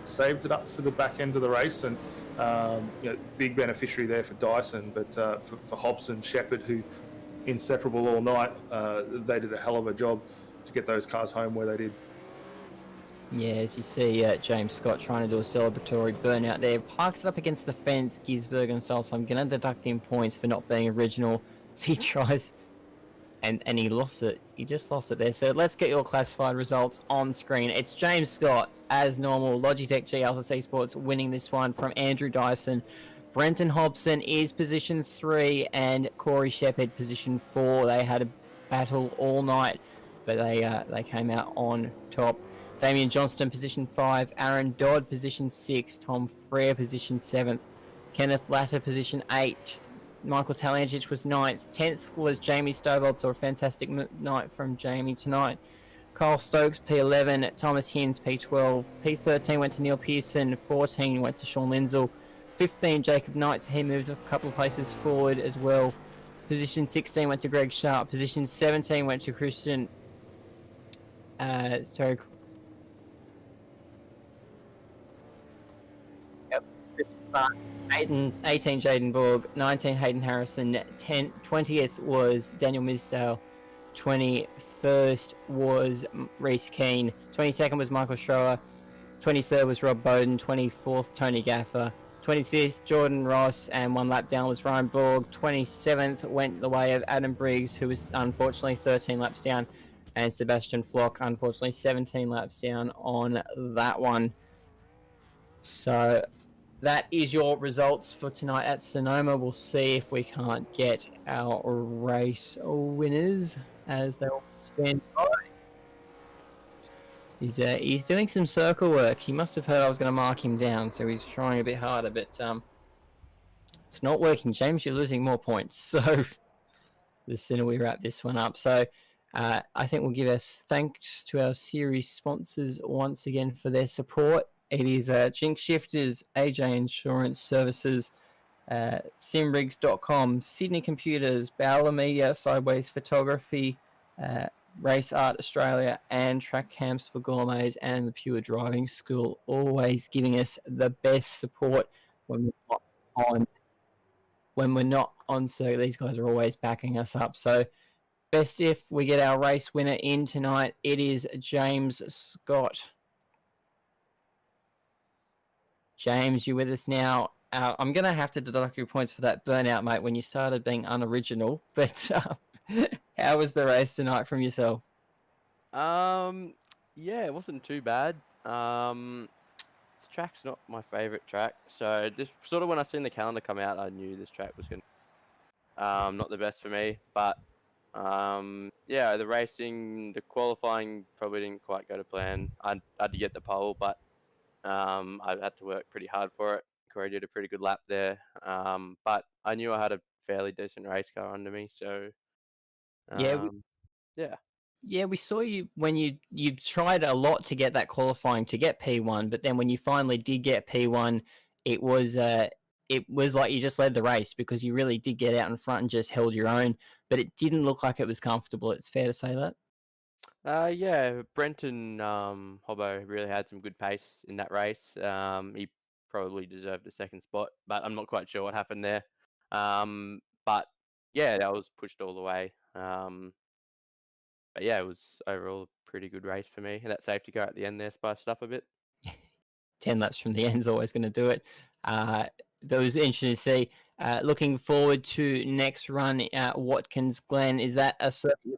B: saved it up for the back end of the race. And big beneficiary there for Dyson, but for Hobson, Shepherd, who inseparable all night, they did a hell of a job to get those cars home where they did.
C: Yeah, as you see James Scott trying to do a celebratory burnout there. Parks it up against the fence, Gisbergen style, so I'm going to deduct him points for not being original. So he tries, and he lost it. He just lost it there. So let's get your classified results on screen. It's James Scott, as normal, Logitech G Alpha C Sports winning this one from Andrew Dyson. Brenton Hobson is position 3, and Corey Shepherd position 4. They had a battle all night, but they came out on top. Damien Johnston, position 5. Aaron Dodd, position 6. Tom Frere, position 7th. Kenneth Latta, position 8. Michael Talangich was 9th. 10th was Jamie Stovald, so a fantastic night from Jamie tonight. Kyle Stokes, P11. Thomas Hins, P12. P13 went to Neil Pearson. 14 went to Sean Lindsell. 15, Jacob Knight, he moved a couple of places forward as well. Position 16 went to Greg Sharp. Position 17 went to Christian... 18 Jaden Borg, 19 Hayden Harrison, 20th was Daniel Misdale, 21st was Reese Keane, 22nd was Michael Schroer, 23rd was Rob Bowden, 24th Tony Gaffer, 25th Jordan Ross, and 1 lap down was Ryan Borg. 27th went the way of Adam Briggs, who was unfortunately 13 laps down, and Sebastian Flock, unfortunately 17 laps down on that one. So that is your results for tonight at Sonoma. We'll see if we can't get our race winners as they all stand by. He's doing some circle work. He must have heard I was going to mark him down, so he's trying a bit harder, but it's not working. James, you're losing more points. So the sooner we wrap this one up. So I think we'll give us thanks to our series sponsors once again for their support. It is Jinx Shifters, AJ Insurance Services, simrigs.com, Sydney Computers, Bowler Media, Sideways Photography, Race Art Australia, and Track Camps for Gourmets, and the Pure Driving School, always giving us the best support when we're not on. So these guys are always backing us up. So best if we get our race winner in tonight. It is James Scott. James, you with us now? I'm going to have to deduct your points for that burnout, mate, when you started being unoriginal. But how was the race tonight from yourself?
D: Yeah, it wasn't too bad. This track's not my favorite track. So this sort of when I seen the calendar come out, I knew this track was going to not the best for me. But yeah, the racing, the qualifying probably didn't quite go to plan. I had to get the pole, but I had to work pretty hard for it. Corey did a pretty good lap there. But I knew I had a fairly decent race car under me, so
C: Yeah,
D: yeah.
C: Yeah, we saw you when you tried a lot to get that qualifying to get P1, but then when you finally did get P1, it was like you just led the race because you really did get out in front and just held your own, but it didn't look like it was comfortable. It's fair to say that.
D: Yeah, Brenton Hobbo really had some good pace in that race. He probably deserved a second spot, but I'm not quite sure what happened there. But yeah, that was pushed all the way. But yeah, it was overall a pretty good race for me. And that safety car at the end there spiced it up a bit.
C: 10 laps from the end's always going to do it. That was interesting to see. Looking forward to next run at Watkins Glen. Is that a certain...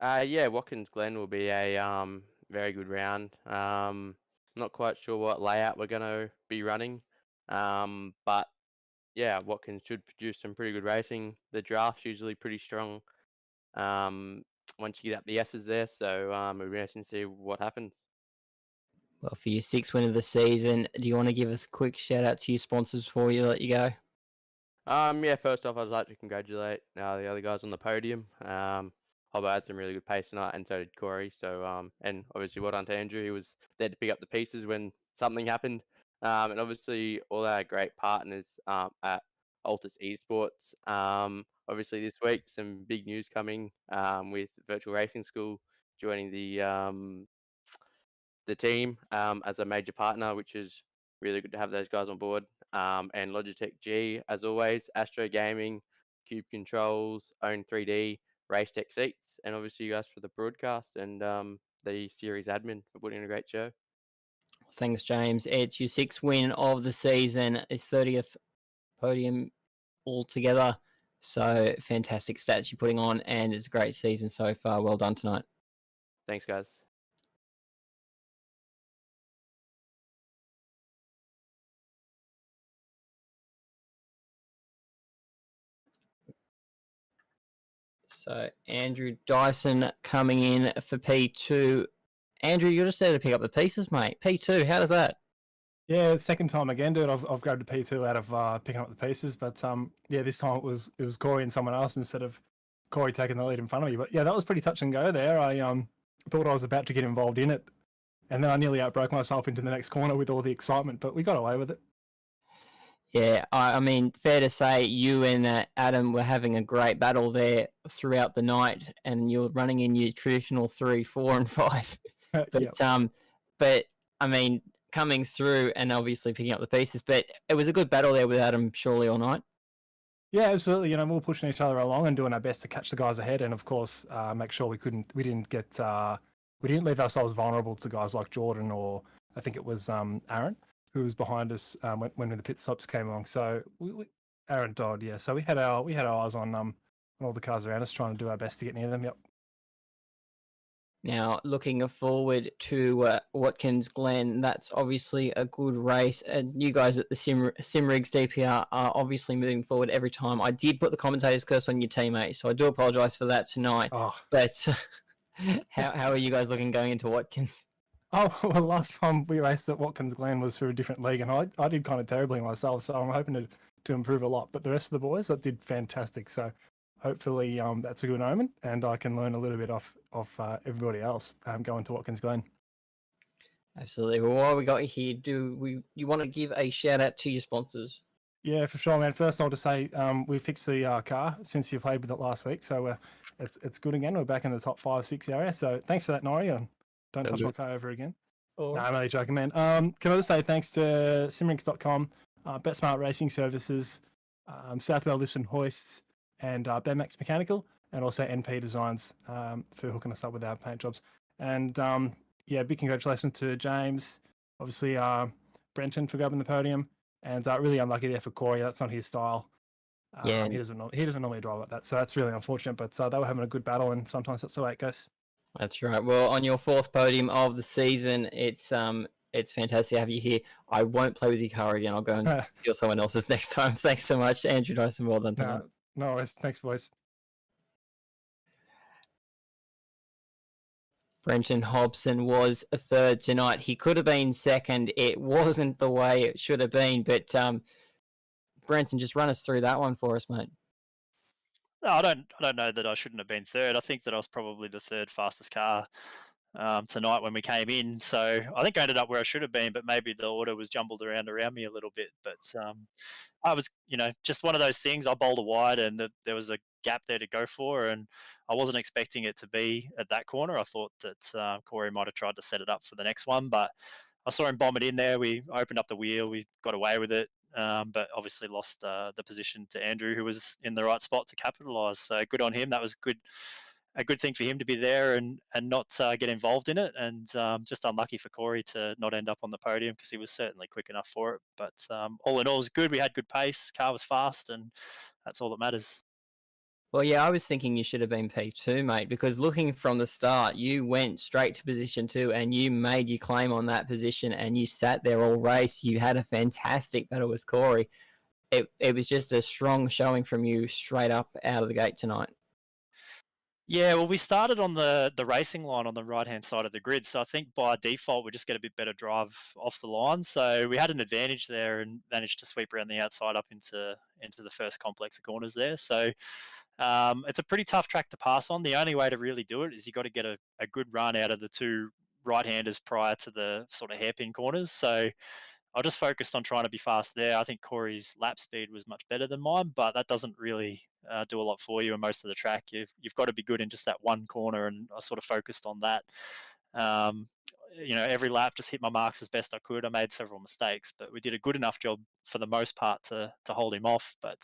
D: Yeah, Watkins Glen will be a very good round. Not quite sure what layout we're going to be running, but yeah, Watkins should produce some pretty good racing. The draft's usually pretty strong once you get up the S's there, so we'll be interested to see what happens.
C: Well, for your 6th win of the season, do you want to give us a quick shout out to your sponsors before you let you go?
D: Yeah, first off, I'd like to congratulate the other guys on the podium. Hobbo had some really good pace tonight, and so did Corey. So, and obviously, well done to Andrew. He was there to pick up the pieces when something happened. And obviously, all our great partners at Altus Esports. Obviously, this week, some big news coming with Virtual Racing School joining the team as a major partner, which is really good to have those guys on board. And Logitech G, as always, Astro Gaming, Cube Controls, Own 3D, Race Tech Seats, and obviously you guys for the broadcast and the series admin for putting in a great show.
C: Thanks, James. It's your 6th win of the season, a 30th podium altogether. So fantastic stats you're putting on, and it's a great season so far. Well done tonight.
D: Thanks, guys.
C: So Andrew Dyson coming in for P2. Andrew, you're just there to pick up the pieces, mate. P2, how does that?
E: Yeah, second time again, dude. I've grabbed a P2 out of picking up the pieces, but yeah, this time it was Corey and someone else instead of Corey taking the lead in front of me. But yeah, that was pretty touch and go there. I thought I was about to get involved in it, and then I nearly outbroke myself into the next corner with all the excitement, but we got away with it.
C: Yeah, I mean, fair to say you and Adam were having a great battle there throughout the night, and you're running in your traditional 3, 4, and 5. But
E: Yep.
C: But I mean, coming through and obviously picking up the pieces. But it was a good battle there with Adam, surely all night.
E: Yeah, absolutely. You know, we were pushing each other along and doing our best to catch the guys ahead, and of course, make sure we didn't leave ourselves vulnerable to guys like Jordan or I think it was Aaron, who was behind us when the pit stops came along. So Aaron Dodd, yeah. So we had our eyes on all the cars around us, trying to do our best to get near them. Yep.
C: Now, looking forward to Watkins Glen, that's obviously a good race. And you guys at the Simrigs DPR are obviously moving forward every time. I did put the commentator's curse on your teammate, so I do apologise for that tonight.
E: Oh.
C: But how are you guys looking going into Watkins?
E: Oh, well, last time we raced at Watkins Glen was for a different league, and I did kind of terribly myself, so I'm hoping to improve a lot. But the rest of the boys, that did fantastic. So hopefully that's a good omen, and I can learn a little bit off everybody else going to Watkins Glen.
C: Absolutely. Well, while we got you here, you want to give a shout out to your sponsors?
E: Yeah, for sure, man. First, I'll just say we fixed the car since you played with it last week, so it's good again. We're back in the top 5, 6 area. So thanks for that, Nori. Don't touch my car over again.
C: Oh.
E: No, I'm only joking, man. Can I just say thanks to Simrinks.com, BetSmart Racing Services, Southwell Lifts and Hoists, and Benmax Mechanical, and also NP Designs for hooking us up with our paint jobs. And yeah, big congratulations to James, obviously Brenton for grabbing the podium, and really unlucky there for Corey. That's not his style.
C: Yeah,
E: he doesn't normally drive like that, so that's really unfortunate. But they were having a good battle, and sometimes that's the way it goes.
C: That's right. Well, on your 4th podium of the season, it's fantastic to have you here. I won't play with your car again. I'll go and steal someone else's next time. Thanks so much, Andrew Dyson. Well done tonight.
E: No worries. Thanks, boys.
C: Brenton Hobson was a third tonight. He could have been second. It wasn't the way it should have been, but Brenton, just run us through that one for us, mate.
F: No, I don't know that I shouldn't have been third. I think that I was probably the third fastest car tonight when we came in. So I think I ended up where I should have been, but maybe the order was jumbled around me a little bit. But I was, just one of those things. I bowled a wide, and there was a gap there to go for, and I wasn't expecting it to be at that corner. I thought that Corey might have tried to set it up for the next one, but I saw him bomb it in there. We opened up the wheel. We got away with it. But obviously lost the position to Andrew, who was in the right spot to capitalise. So good on him. That was a good thing for him to be there and not get involved in it. And just unlucky for Corey to not end up on the podium because he was certainly quick enough for it. But all in all, it was good. We had good pace. Car was fast, and that's all that matters.
C: Well, yeah, I was thinking you should have been P2, mate, because looking from the start, you went straight to position 2 and you made your claim on that position and you sat there all race. You had a fantastic battle with Corey. It was just a strong showing from you straight up out of the gate tonight.
F: Yeah, well, we started on the racing line on the right-hand side of the grid. So I think by default, we just get a bit better drive off the line. So we had an advantage there and managed to sweep around the outside up into the first complex of corners there. So it's a pretty tough track to pass on. The only way to really do it is you've got to get a good run out of the two right-handers prior to the sort of hairpin corners. So I just focused on trying to be fast there. I think Corey's lap speed was much better than mine, but that doesn't really do a lot for you in most of the track. You've got to be good in just that one corner, and I sort of focused on that. Every lap just hit my marks as best I could. I made several mistakes, but we did a good enough job for the most part to hold him off. But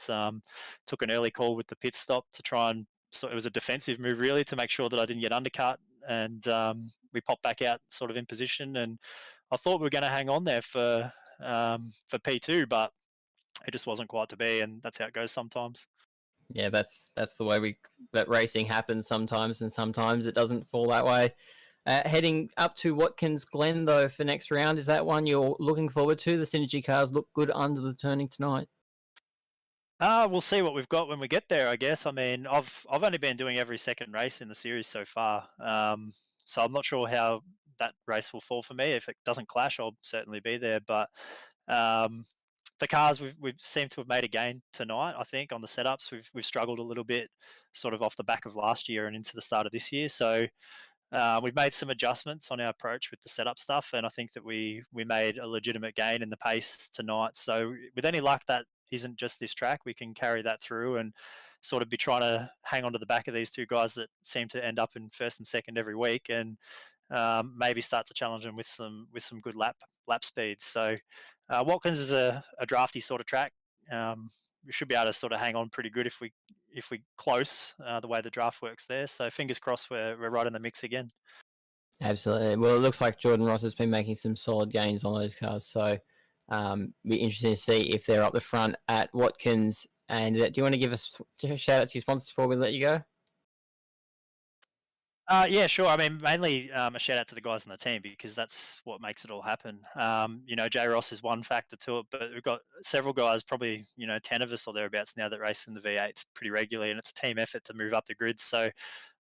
F: took an early call with the pit stop to try and, so it was a defensive move really to make sure that I didn't get undercut. And we popped back out sort of in position, and I thought we were going to hang on there for P2, but it just wasn't quite to be, and that's how it goes sometimes.
C: Yeah, that's the way that racing happens sometimes, and sometimes it doesn't fall that way. Heading up to Watkins Glen, though, for next round, is that one you're looking forward to? The Synergy cars look good under the turning tonight.
F: We'll see what we've got when we get there, I guess. I mean, I've only been doing every second race in the series so far, so I'm not sure how that race will fall for me. If it doesn't clash, I'll certainly be there. But the cars we've seemed to have made a gain tonight. I think on the setups we've struggled a little bit, sort of off the back of last year and into the start of this year. So we've made some adjustments on our approach with the setup stuff, and I think that we made a legitimate gain in the pace tonight. So with any luck, that isn't just this track. We can carry that through and sort of be trying to hang on to the back of these two guys that seem to end up in first and second every week, and maybe start to challenge them with some good lap speeds. So Watkins is a drafty sort of track. We should be able to sort of hang on pretty good if we close the way the draft works there. So fingers crossed we're right in the mix again.
C: Absolutely. Well, it looks like Jordan Ross has been making some solid gains on those cars. So be interesting to see if they're up the front at Watkins. And do you want to give us a shout out to your sponsors before we let you go?
F: Yeah, sure. I mean, mainly a shout out to the guys on the team, because that's what makes it all happen. Jay Ross is one factor to it, but we've got several guys, probably 10 of us or thereabouts now, that race in the V8s pretty regularly, and it's a team effort to move up the grid. So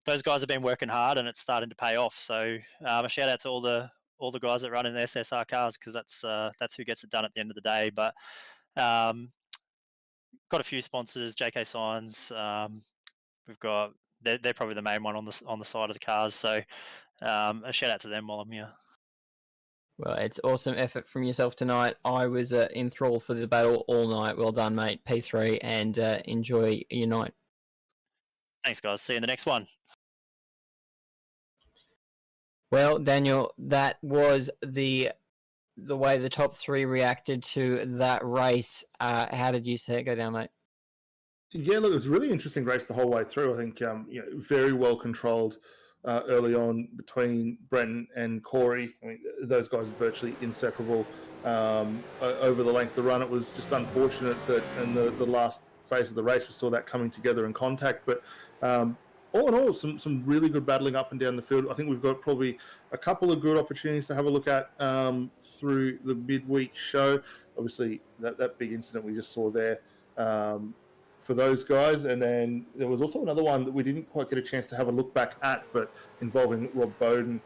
F: those guys have been working hard, and it's starting to pay off. So a shout out to all the guys that run in the SSR cars, because that's who gets it done at the end of the day. But got a few sponsors, JK Signs. We've got. They're probably the main one on the side of the cars. So a shout out to them while I'm here.
C: Well, it's awesome effort from yourself tonight. I was enthralled for the battle all night. Well done, mate. P3, and enjoy your night.
F: Thanks, guys. See you in the next one.
C: Well, Daniel, that was the way the top 3 reacted to that race. How did you see it go down, mate?
B: Yeah, look, it was a really interesting race the whole way through. I think very well controlled early on between Brenton and Corey. I mean, those guys are virtually inseparable over the length of the run. It was just unfortunate that in the last phase of the race we saw that coming together in contact. But all in all, some really good battling up and down the field. I think we've got probably a couple of good opportunities to have a look at through the midweek show. Obviously, that big incident we just saw there. for those guys. And then there was also another one that we didn't quite get a chance to have a look back at, but involving Rob Bowden,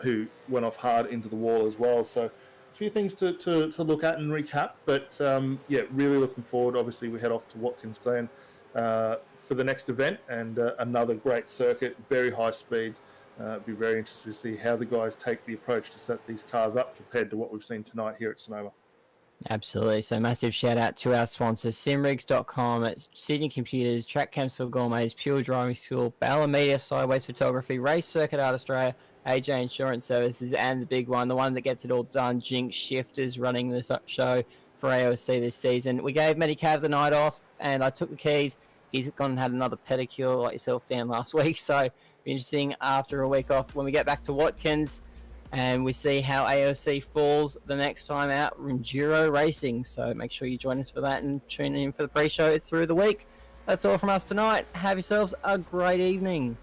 B: who went off hard into the wall as well. So a few things to look at and recap. But yeah, really looking forward. Obviously, we head off to Watkins Glen for the next event, and another great circuit, very high speeds. Be very interested to see how the guys take the approach to set these cars up compared to what we've seen tonight here at Sonoma.
C: Absolutely. So massive shout out to our sponsors, simrigs.com, Sydney Computers, Track Camps for Gourmets, Pure Driving School, Bala Media, Sideways Photography, Race Circuit Art Australia, AJ Insurance Services, and the big one, the one that gets it all done, Jinx Shifters, running this show for AOSC this season. We gave Medicav the night off, and I took the keys. He's gone and had another pedicure like yourself, Dan, last week. So be interesting after a week off when we get back to Watkins and we see how AOSC falls the next time out in Enduro racing. So make sure you join us for that and tune in for the pre-show through the week. That's all from us tonight. Have yourselves a great evening.